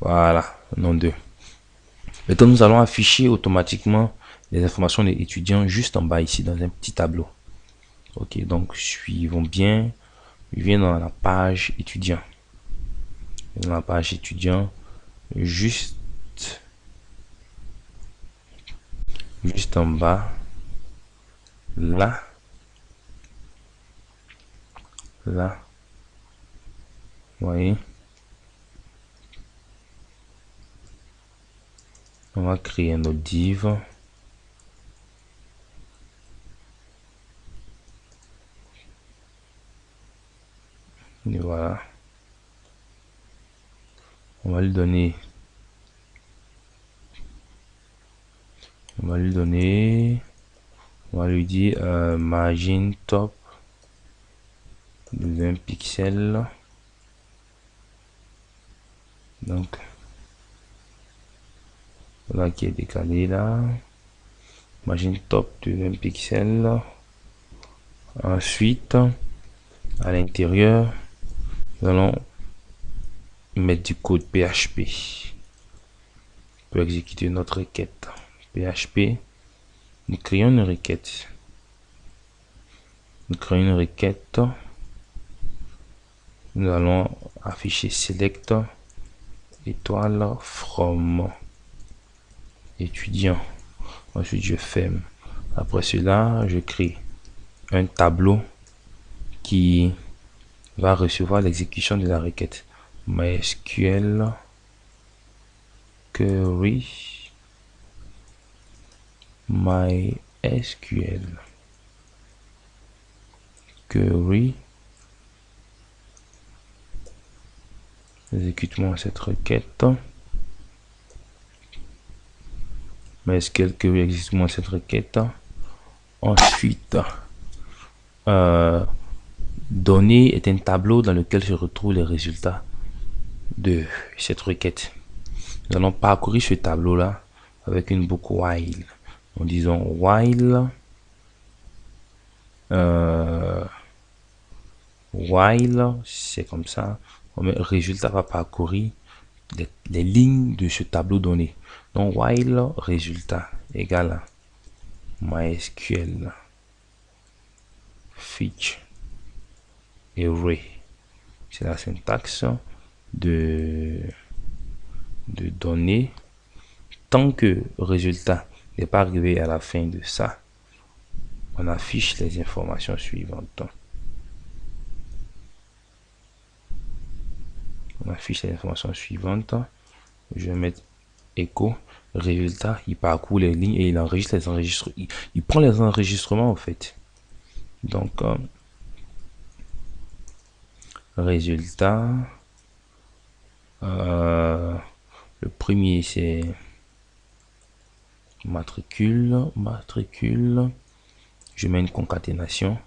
voilà, nom 2. Maintenant, nous allons afficher automatiquement les informations des étudiants juste en bas ici dans un petit tableau. Ok, donc suivons bien. Je viens dans la page étudiant. Dans la page étudiant, juste en bas, là, Vous voyez, on va créer un autre div. Et voilà. On va lui donner. On va lui donner. On va lui dire margin top de 20 pixels. Donc, voilà qui est décalé là. Margin top de 20 pixels. Ensuite, à l'intérieur, nous allons mettre du code PHP pour exécuter notre requête. PHP, nous créons une requête. Nous créons une requête. Nous allons afficher select étoile from étudiant. Ensuite, je ferme. Après cela, je crée un tableau qui va recevoir l'exécution de la requête. MySQL query MySQL query. Exécute-moi cette requête. MySQL query, exécute-moi cette requête. Ensuite, données est un tableau dans lequel se retrouvent les résultats de cette requête. Nous allons parcourir ce tableau là avec une boucle while en disant while c'est comme ça. Résultat va parcourir les lignes de ce tableau donné. Donc while résultat égale à MySQL fetch array. C'est la syntaxe de données. Tant que résultat n'est pas arrivé à la fin de ça, on affiche les informations suivantes. On affiche les informations suivantes. Je vais mettre echo résultat. Il parcourt les lignes et il enregistre les enregistrements. Il prend les enregistrements en fait. Donc résultat. Le premier c'est matricule. Je mets une concaténation.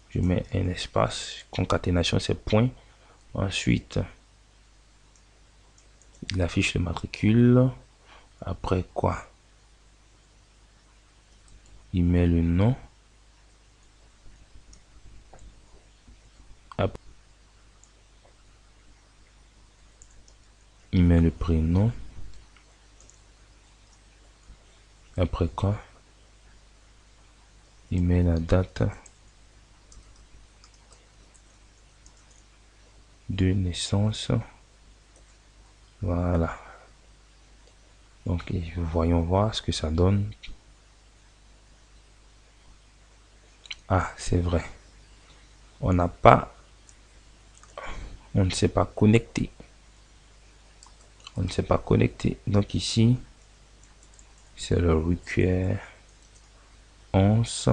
Je mets un espace. Concaténation c'est point. Ensuite, il affiche le matricule. Après quoi? Il met le nom. Il met le prénom. Après quoi? Il met la date de naissance. Voilà. Donc, voyons voir ce que ça donne. Ah, c'est vrai. On n'a pas... On ne s'est pas connecté. On ne s'est pas connecté. Donc ici, c'est le require 11.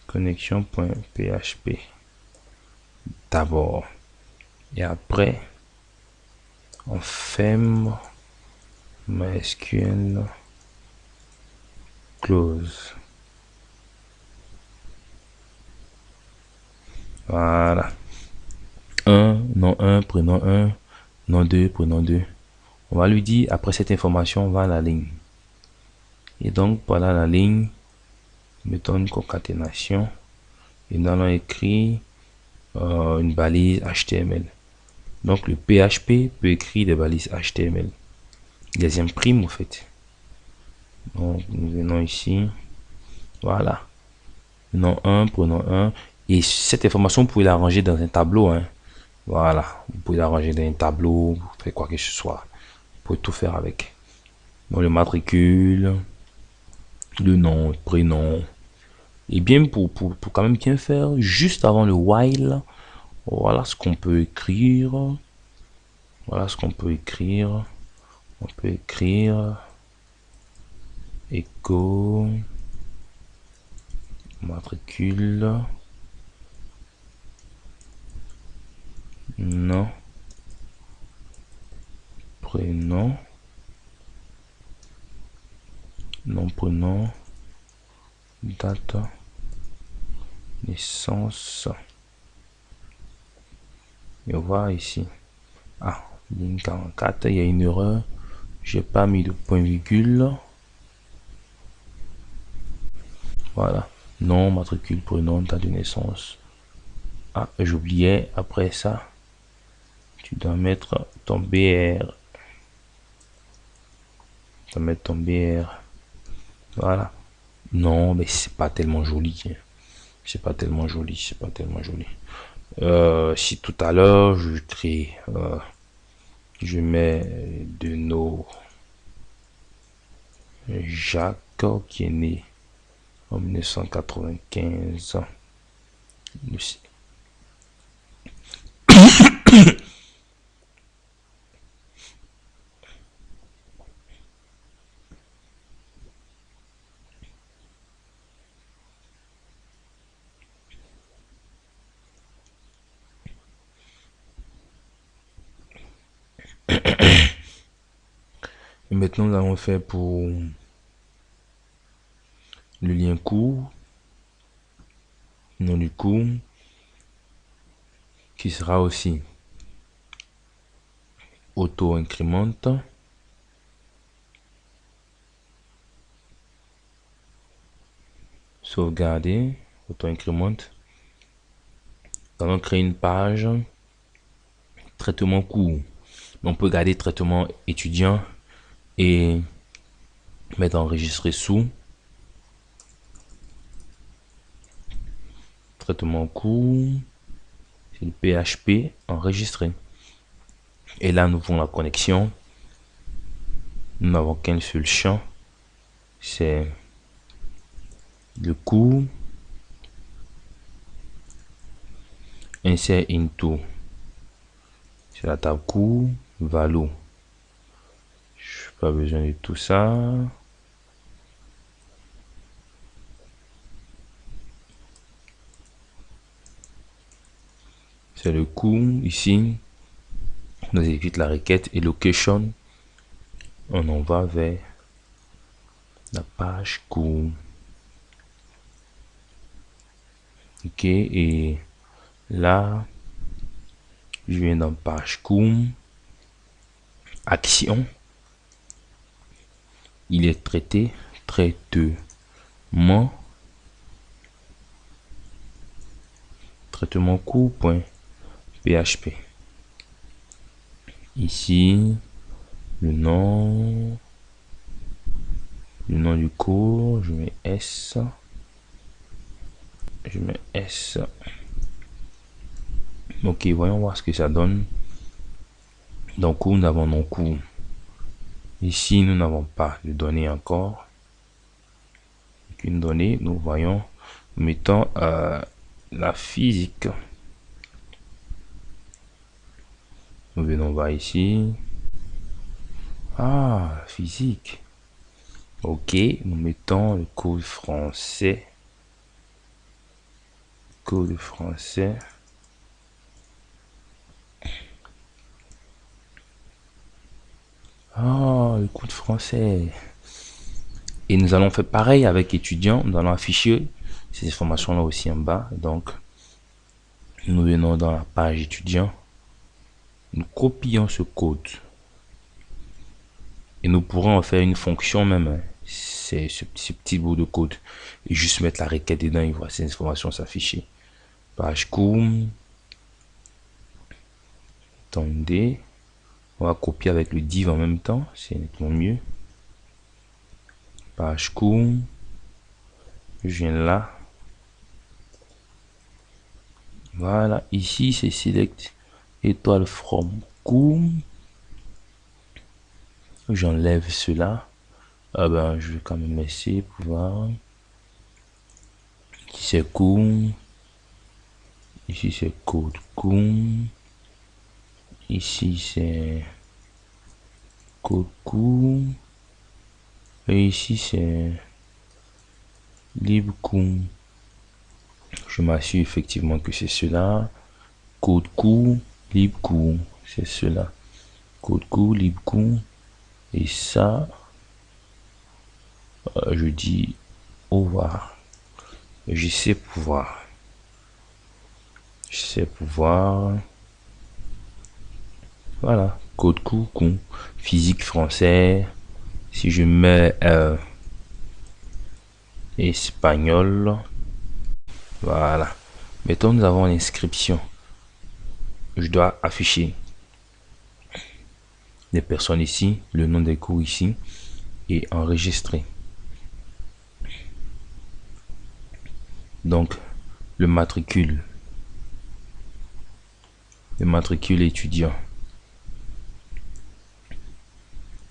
Connexion.php d'abord. Et après, on ferme MySQL close. Voilà. 1, nom 1, prénom 1, nom 2, prénom 2. On va lui dire, après cette information, on va à la ligne. Et donc, voilà la ligne. Mettons une concaténation. Et nous allons écrire une balise HTML. Donc, le PHP peut écrire des balises HTML. Il les imprime, en fait. Donc, nous venons ici. Voilà. Nom 1, prénom 1. Et cette information, vous pouvez l'arranger dans un tableau. Hein. Voilà. Vous pouvez l'arranger dans un tableau. Vous faites quoi que ce soit. Vous pouvez tout faire avec. Donc, le matricule, le nom, le prénom, Et bien, pour quand même bien faire, juste avant le while, voilà ce qu'on peut écrire. Voilà ce qu'on peut écrire. On peut écrire écho matricule nom prénom nom prénom date naissance. Et voir ici. Ah, ligne 44, il y a une erreur. J'ai pas mis de point virgule. Voilà. Nom, matricule, prénom, date de naissance. Ah, j'oubliais. Après ça, tu dois mettre ton BR. Tu dois mettre ton BR. Voilà. Non, mais c'est pas tellement joli. C'est pas tellement joli. C'est pas tellement joli. Si tout à l'heure, je crée... je mets de nos Jacques qui est né en 1995. Et maintenant, nous allons faire pour le lien court, nom du cours, qui sera aussi auto-incrémente. Sauvegarder, auto-incrémente. Nous allons créer une page traitement court. On peut garder traitement étudiant et mettre enregistrer sous traitement court. C'est le PHP enregistré. Et là, nous voulons la connexion. Nous n'avons qu'un seul champ. C'est le cours. Insert into. C'est la table cours. Valo. Je n'ai pas besoin de tout ça. C'est le cours. Ici, on exécute la requête et location. On en va vers la page cours. Ok, et là, je viens dans page cours. Action. Il est traité. Traitement. Traitement court.php. Ici, le nom du cours, je mets S. Je mets S. Ok, voyons voir ce que ça donne. Dans cours, nous avons nos cours. Ici, nous n'avons pas de données encore. Une donnée, nous voyons, nous mettons la physique. Nous venons voir ici. Ah, physique. Ok, nous mettons le code français. Code français. Ah, le code français. Et nous allons faire pareil avec étudiants. Nous allons afficher ces informations-là aussi en bas. Donc, nous venons dans la page étudiant. Nous copions ce code. Et nous pourrons en faire une fonction même. C'est ce petit bout de code. Et juste mettre la requête dedans et voir ces informations s'afficher. Page cours. Attendez. On va copier avec le div en même temps. C'est nettement mieux. Page cours. Je viens là. Voilà. Ici, c'est select étoile from cours. J'enlève cela. Ah ben, je vais quand même essayer pour voir. c'est cours. Ici c'est code cours. Ici c'est code cours. Et ici c'est libre cours. Je m'assure effectivement que c'est cela. Code cours, libre cours. C'est cela. Code cours, libre cours. Et ça, je dis au revoir. Je sais pouvoir. Je sais pouvoir. Voilà. Code cours, cours. Physique français. Si je mets espagnol. Voilà. Mettons, nous avons l'inscription. Je dois afficher les personnes ici, le nom des cours ici et enregistrer. Donc, le matricule étudiant.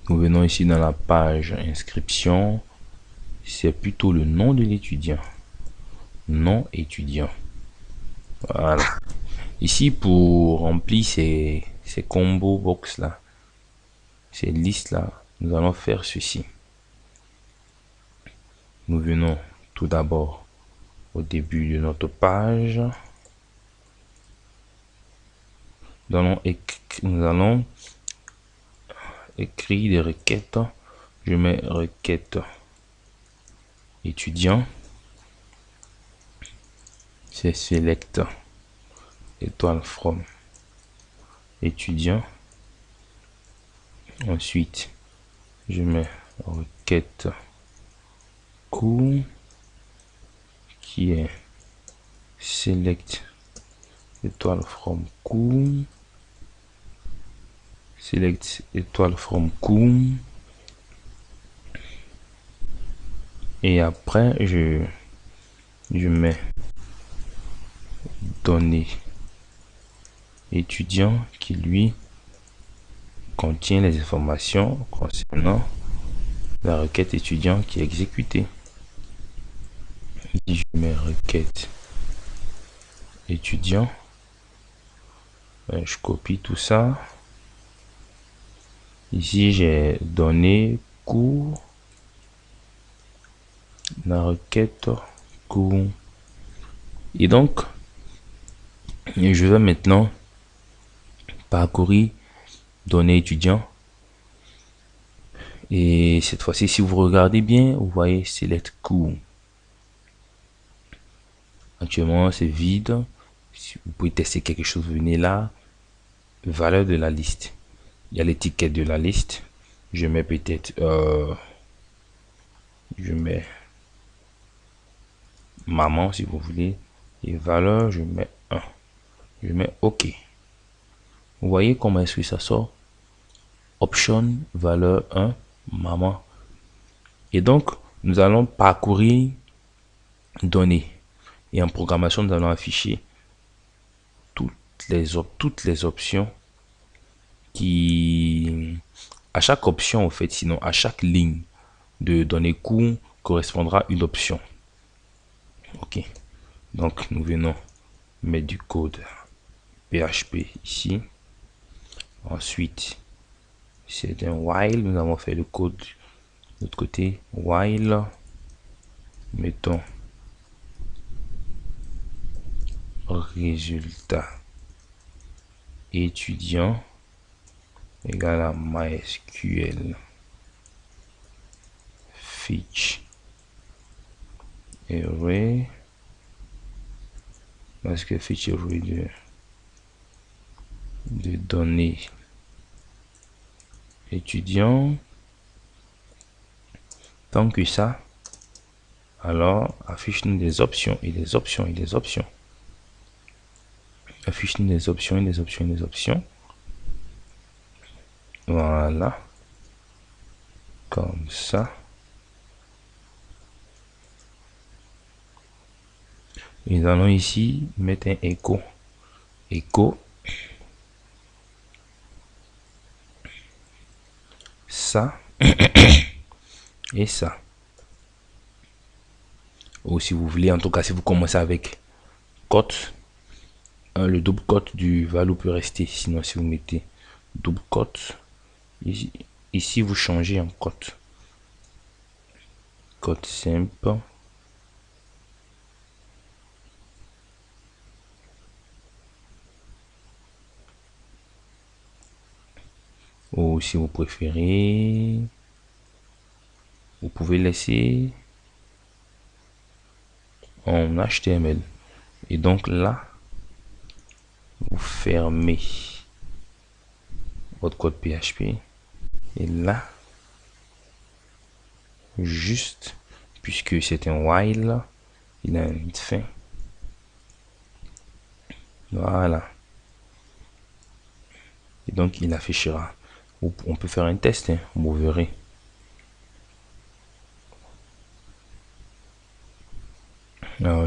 Nous venons ici dans la page inscription. C'est plutôt le nom de l'étudiant. Nom étudiant. Voilà. Ici, pour remplir ces combos box là, ces listes là, nous allons faire ceci. Nous venons tout d'abord au début de notre page. Nous allons écrire des requêtes. Je mets requête étudiant. C'est select étoile from étudiant. Ensuite, je mets requête cours qui est select étoile from cours. Select étoile from cours. Et après, je mets données étudiant qui lui contient les informations concernant la requête étudiant qui est exécutée. Ici, je mets requête étudiant. Je copie tout ça. Ici, j'ai donné cours. La requête cours. Et donc, je vais maintenant parcourir données étudiants. Et cette fois-ci, si vous regardez bien, vous voyez select cours. Actuellement, c'est vide. Si vous pouvez tester quelque chose, venez là. Valeur de la liste. Il y a l'étiquette de la liste. Je mets peut-être je mets maman si vous voulez. Et valeur, je mets 1. Je mets OK. Vous voyez comment est-ce que ça sort? Option, valeur 1, maman. Et donc, nous allons parcourir données. Et en programmation, nous allons afficher toutes les options qui... À chaque option, en fait, sinon à chaque ligne de données cours correspondra une option. OK. Donc, nous venons mettre du code PHP ici. Ensuite, c'est un while. Nous avons fait le code de l'autre côté. While. Mettons résultat étudiant égale à MySQL fetch array parce que fetch array de données étudiants. Tant que ça, alors affiche-nous des options et des options et des options. Affiche-nous des options et des options et des options. Voilà. Comme ça. Et nous allons ici mettre un écho. Écho. Ça. Et ça. ou si vous voulez, en tout cas, si vous commencez avec cote, le double cote du value peut rester. Sinon, si vous mettez double cote, ici vous changez en cote. Cote simple. Ou si vous préférez, vous pouvez laisser en HTML. Et donc là, vous fermez votre code PHP. Et là, juste, puisque c'est un while, il a une fin. Voilà. Et donc, il affichera. On peut faire un test, hein, vous verrez.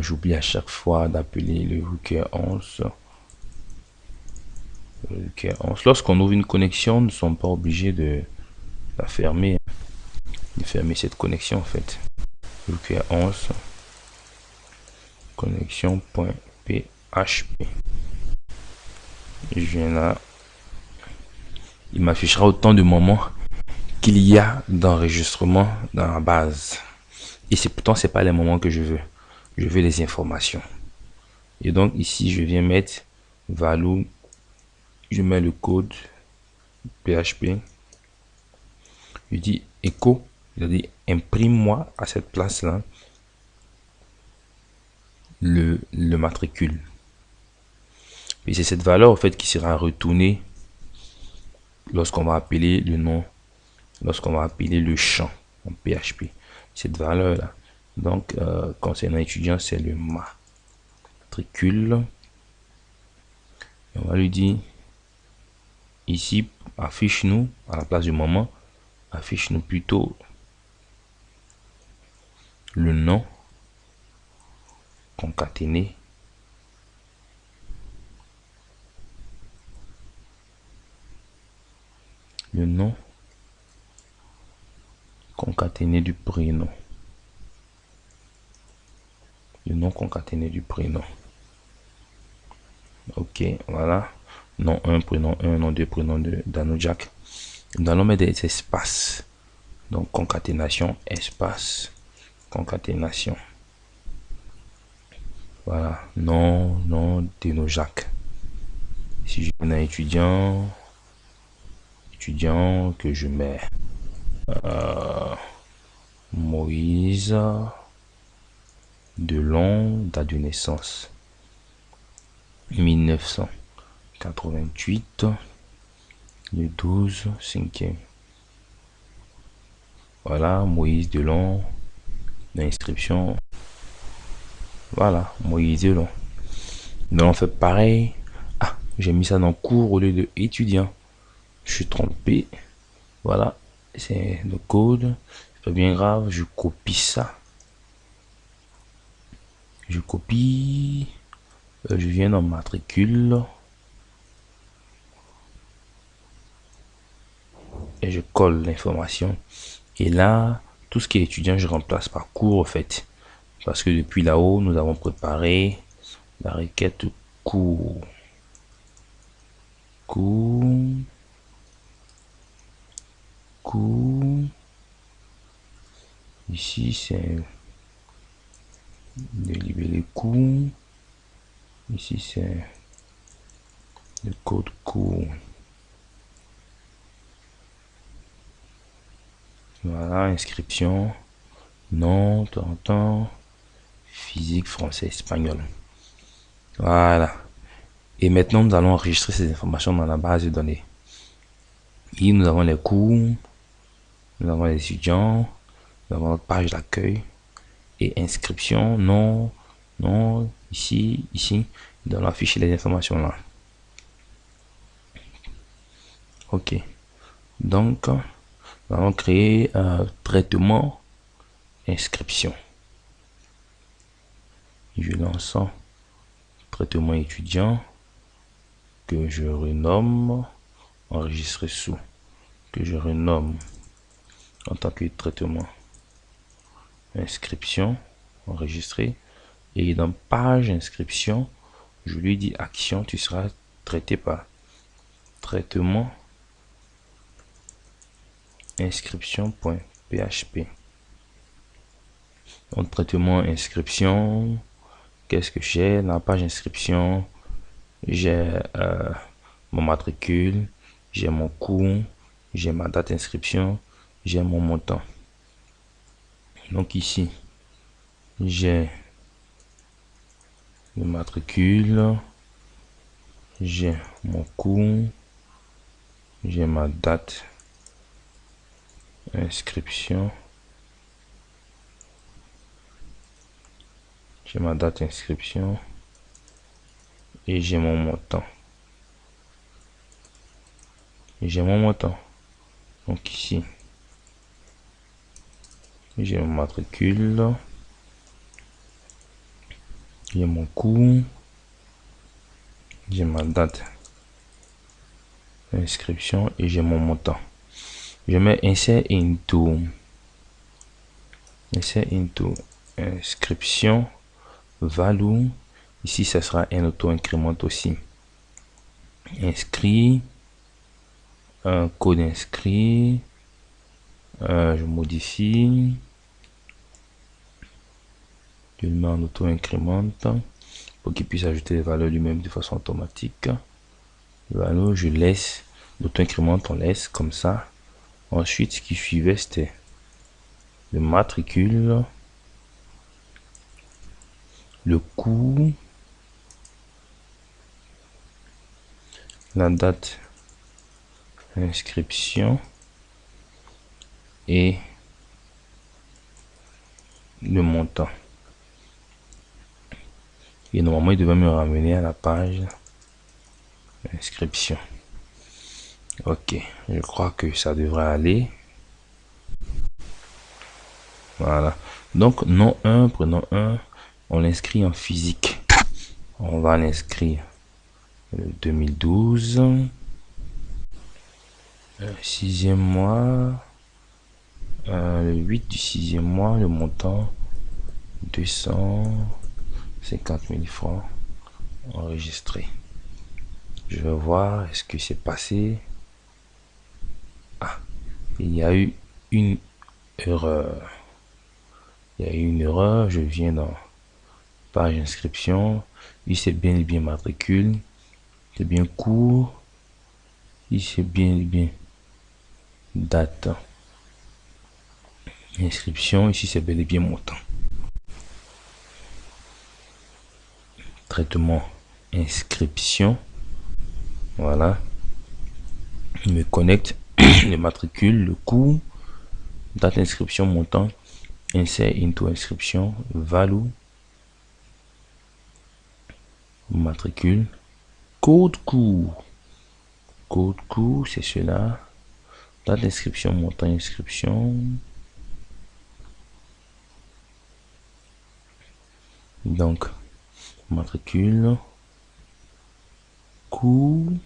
J'oublie à chaque fois d'appeler le require 11. Lorsqu'on ouvre une connexion, nous ne sommes pas obligés de la fermer. De fermer cette connexion en fait. Require 11. Connexion.php. Je viens là. Il m'affichera autant de moments qu'il y a d'enregistrement dans la base. Et c'est pourtant c'est pas les moments que je veux. Je veux les informations. Et donc ici je viens mettre value. Je mets le code PHP. Je dis echo. Je dis imprime-moi à cette place là le matricule. Et c'est cette valeur en fait qui sera retournée lorsqu'on va appeler le nom, lorsqu'on va appeler le champ en PHP. Cette valeur là. Donc concernant étudiant, c'est le matricule. Et on va lui dire ici, affiche-nous à la place du moment, affiche-nous plutôt le nom concaténé le nom concaténé du prénom. Le nom concaténé du prénom. Ok, voilà. Nom 1, prénom 1, nom 2, prénom 2, Danojak. Nous allons mettre des espaces. Donc, concaténation, espace, concaténation. Voilà, nom, Danojak. Si je viens un étudiant que je mets Moïse Delon, date de naissance 1988, le 12, 5e. Voilà, Moïse Delon, l'inscription. Voilà, Moïse Delon. Donc on fait pareil. Ah, j'ai mis ça dans cours au lieu de étudiant. Je suis trompé. Voilà, c'est le code. C'est pas bien grave, je copie ça. Je copie. Je viens dans matricule. Et je colle l'information. Et là, tout ce qui est étudiant, je remplace par cours en fait. Parce que depuis là-haut, nous avons préparé la requête cours. Cours. Ici, c'est de libérer cours. Ici, c'est le code cours. Voilà, inscription. Nom, temps, physique, français, espagnol. Voilà. Et maintenant, nous allons enregistrer ces informations dans la base de données. Ici, nous avons les cours, nous avons les étudiants, nous avons notre page d'accueil et inscription, nom, ici, nous allons afficher les informations là. Ok. Donc, nous allons créer un traitement inscription. Je lance traitement étudiant que je renomme enregistrer sous, que je renomme en tant que traitement inscription, enregistré. Et dans page inscription, je lui dis action, tu seras traité par traitement inscription.php. Donc traitement inscription, qu'est-ce que j'ai? Dans la page inscription, j'ai mon matricule, j'ai mon coût, j'ai ma date d'inscription, j'ai mon montant. Donc ici, j'ai le matricule, j'ai mon coût, j'ai ma date inscription, j'ai ma date inscription et j'ai mon montant. J'ai mon montant. Donc ici, j'ai mon matricule, j'ai mon coût, j'ai ma date d'inscription et j'ai mon montant. Je mets insert into inscription value. Ici, ça sera un auto-incrément aussi. Inscrit, un code inscrit. Je modifie. Je le mets en auto-incrément pour qu'il puisse ajouter les valeurs lui-même de façon automatique. Valeur, je laisse l'auto-incrément, on laisse comme ça. Ensuite, ce qui suivait, c'était le matricule, le coût, la date d'inscription et le montant. Et normalement, il devait me ramener à la page d'inscription. Ok, je crois que ça devrait aller. Voilà. Donc, nom 1, prénom 1, on l'inscrit en physique. On va l'inscrire le 2012. Sixième mois. Le 8 du sixième mois, le montant 250 000 francs enregistré. Je vais voir, est-ce que c'est passé? Ah, il y a eu une erreur. Je viens dans page inscription. Ici, c'est bien et bien matricule. C'est bien court. Ici, c'est bien et bien date. Inscription. Ici, c'est bel et bien montant. Traitement inscription. Voilà. Il me connecte le matricule, le coût, date inscription, montant, insert into inscription, value, matricule, code coût. Code coût, c'est cela. Date d'inscription, montant, inscription. Donc, matricule, coût,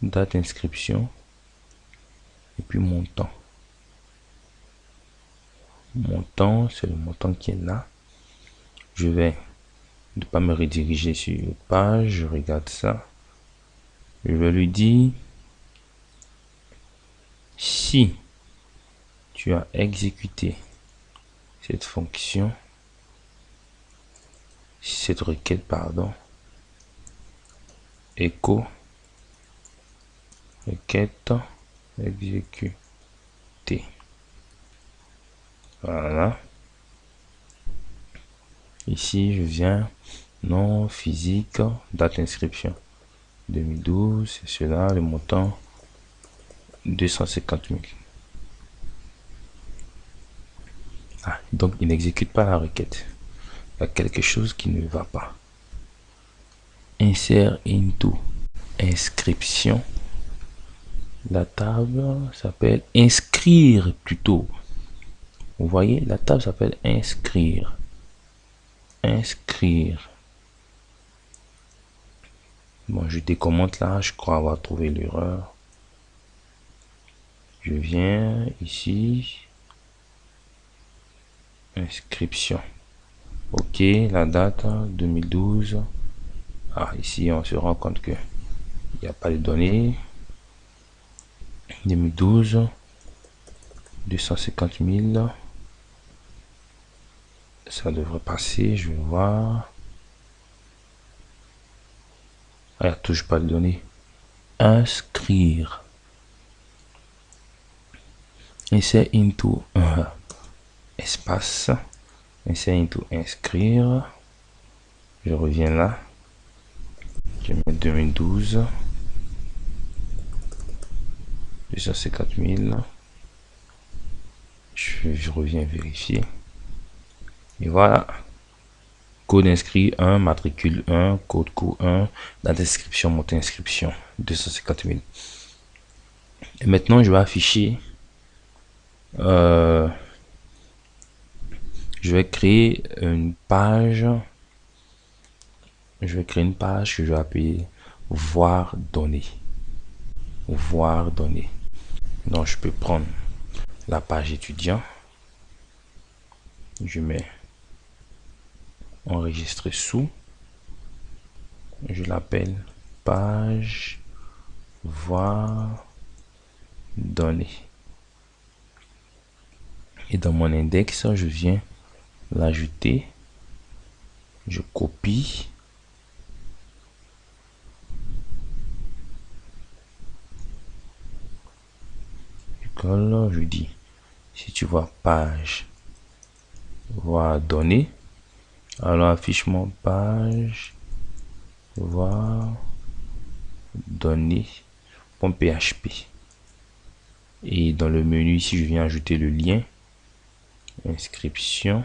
date d'inscription et puis montant. Montant, c'est le montant qui est là. Je vais ne pas me rediriger sur une page, je regarde ça. Je vais lui dire si tu as exécuté cette fonction, cette requête, pardon, écho requête exécutée. Voilà. Ici, je viens nom physique, date d'inscription 2012, c'est cela, le montant 250 000. Ah, donc il n'exécute pas la requête. Il y a quelque chose qui ne va pas. Insert into inscription. La table s'appelle inscrire plutôt. Vous voyez, la table s'appelle inscrire. Inscrire. Bon, je décommente là, je crois avoir trouvé l'erreur. Je viens ici. inscription. Ok, la date 2012. Ah, ici on se rend compte que il n'y a pas de données. 2012, 250 000. Ça devrait passer, je vais voir. Ah, il n'y a toujours pas de données. Inscrire. Insert into espace. Insert into inscrire. Je reviens là. Je mets 2012. 250 000. Je reviens vérifier. Et voilà. Code inscrit 1, matricule 1, code co 1, date d'inscription, montant inscription 250 000. Et maintenant, je vais afficher. Je vais créer une page. Je vais créer une page que je vais appeler voir données. Voir données. Donc, je peux prendre la page étudiant. Je mets enregistrer sous. Je l'appelle page voir données. Et dans mon index, je viens l'ajouter. Je copie. Je colle. Je dis, si tu vois page voir données, alors affiche-moi page voir données.php. Et dans le menu ici, je viens ajouter le lien inscription.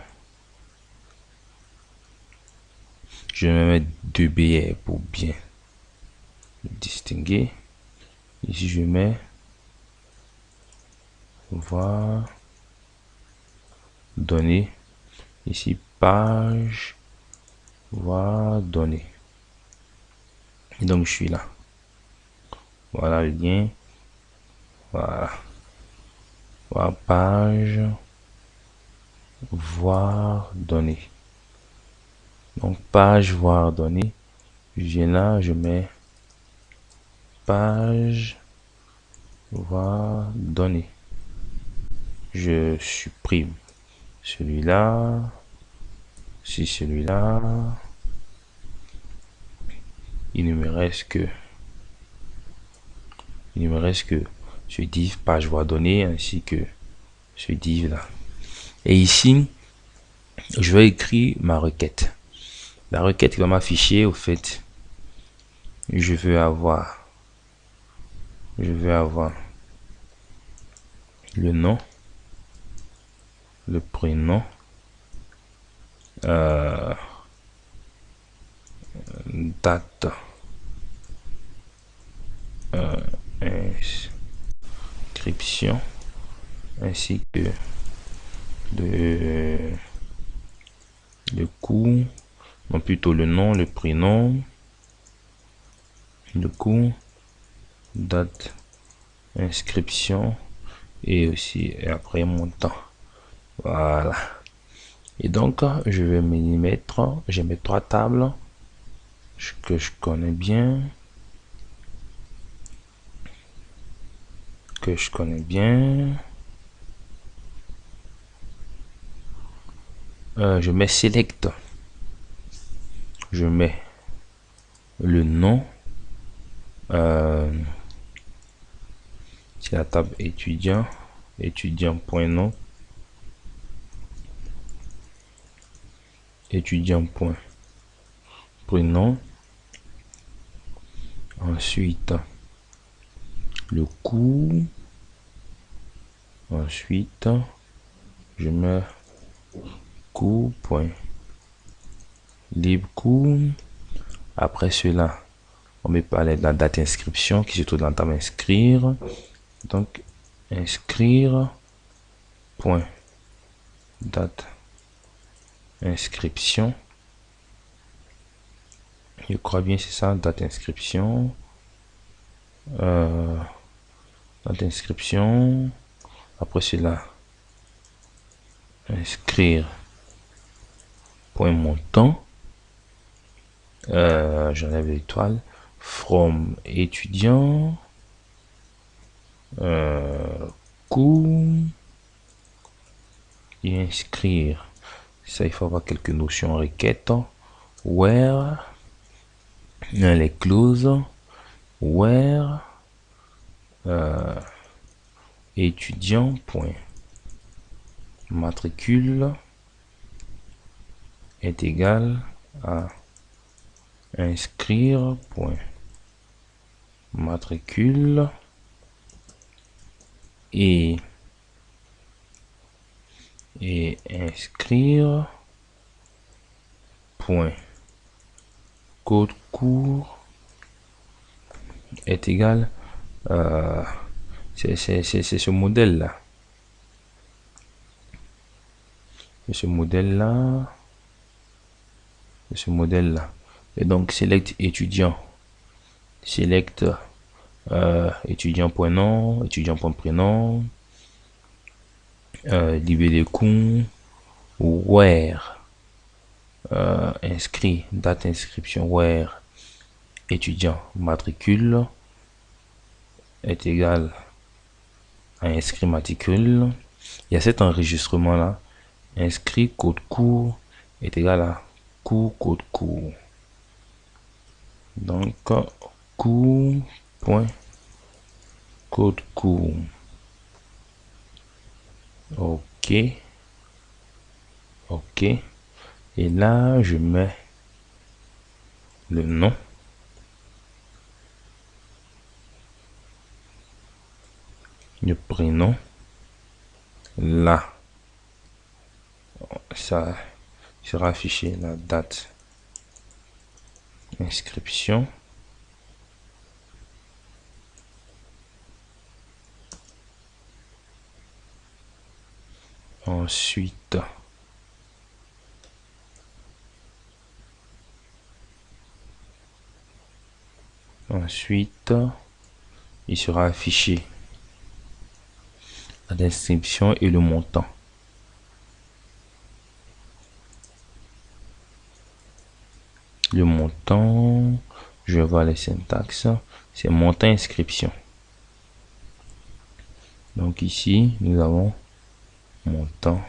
Je vais mettre 2 BR pour bien distinguer. Ici, je mets voir données. Ici, page voir données. Et donc, je suis là. Voilà le lien. Voilà. Voilà, page voir données. Donc, page voir données. Je viens là, je mets page voir données. Je supprime celui-là. Si celui-là. Il ne me reste que ce div page voir données ainsi que ce div là. Et ici, je vais écrire ma requête. La requête va m'afficher au fait. Je veux avoir le nom, le prénom, date, inscription, ainsi que le cours, non plutôt le nom, le prénom, le cours, date, inscription et aussi et après montant. Voilà. Et donc je vais m'y mettre. J'ai mes 3 tables que je connais bien. Je mets select. Je mets le nom. C'est la table étudiant. Étudiant.nom. Étudiant.prénom. Ensuite, le cours. Ensuite, je mets cours.libre cours. Après cela, on me parler de la date inscription qui se trouve dans la table inscrire. Donc, inscrire. Point. Date. Inscription. Je crois bien c'est ça, date inscription. Date inscription. Après cela, inscrire point montant, j'enlève l'étoile, from étudiant, cours et inscrire. Ça, il faut avoir quelques notions requêtes. Where, les clauses, where, étudiant point matricule est égal à inscrire point matricule et inscrire point code court est égal c'est ce modèle là, ce modèle là, et donc select étudiant, select étudiant.nom, étudiant.prénom, libellé cours, where, inscrit, date inscription, where étudiant matricule est égal à inscrit matricule. Il y a cet enregistrement là, inscrit code court est égal à cours code court. Donc cours point code court. Ok, et là je mets le nom, le prénom, là ça sera affiché la date inscription, ensuite il sera affiché la description et le montant. Le montant, je vais voir les syntaxes, c'est montant inscription. Donc ici nous avons montant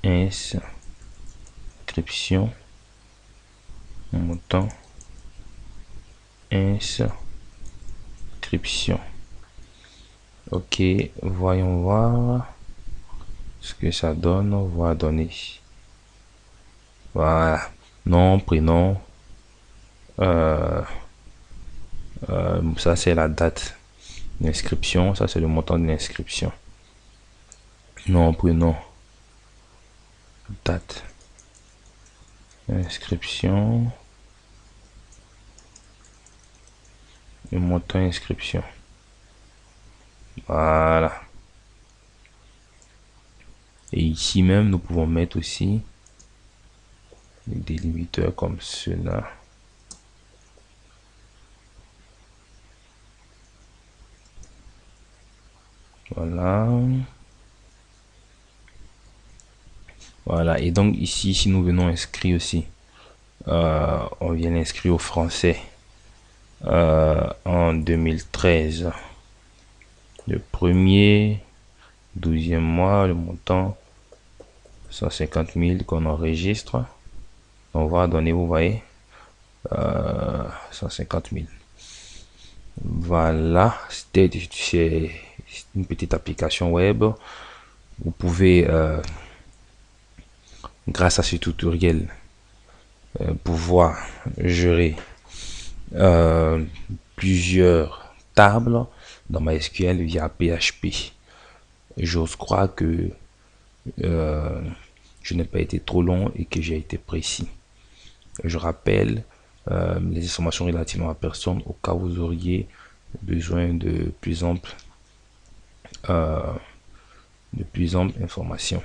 inscription, montant inscription. Ok, voyons voir ce que ça donne. On va donner, voilà, nom, prénom, ça c'est la date d'inscription, ça c'est le montant de l'inscription. Nom, prénom, date inscription, le montant inscription. Voilà. Et ici même nous pouvons mettre aussi des délimiteurs comme cela. Voilà, et donc ici si nous venons inscrire aussi, on vient inscrire au français en 2013, le premier 12e mois, le montant 150 000 qu'on enregistre, on va donner, vous voyez, 150 000. Voilà, c'est une petite application web. Vous pouvez grâce à ce tutoriel pouvoir gérer plusieurs tables dans MySQL via PHP. J'ose croire que je n'ai pas été trop long et que j'ai été précis. Je rappelle les informations relatives à la personne au cas où vous auriez besoin de plus amples informations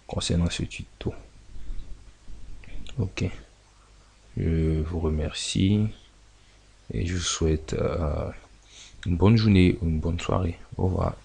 concernant ce tuto. Ok, je vous remercie et je vous souhaite une bonne journée ou une bonne soirée. Au revoir.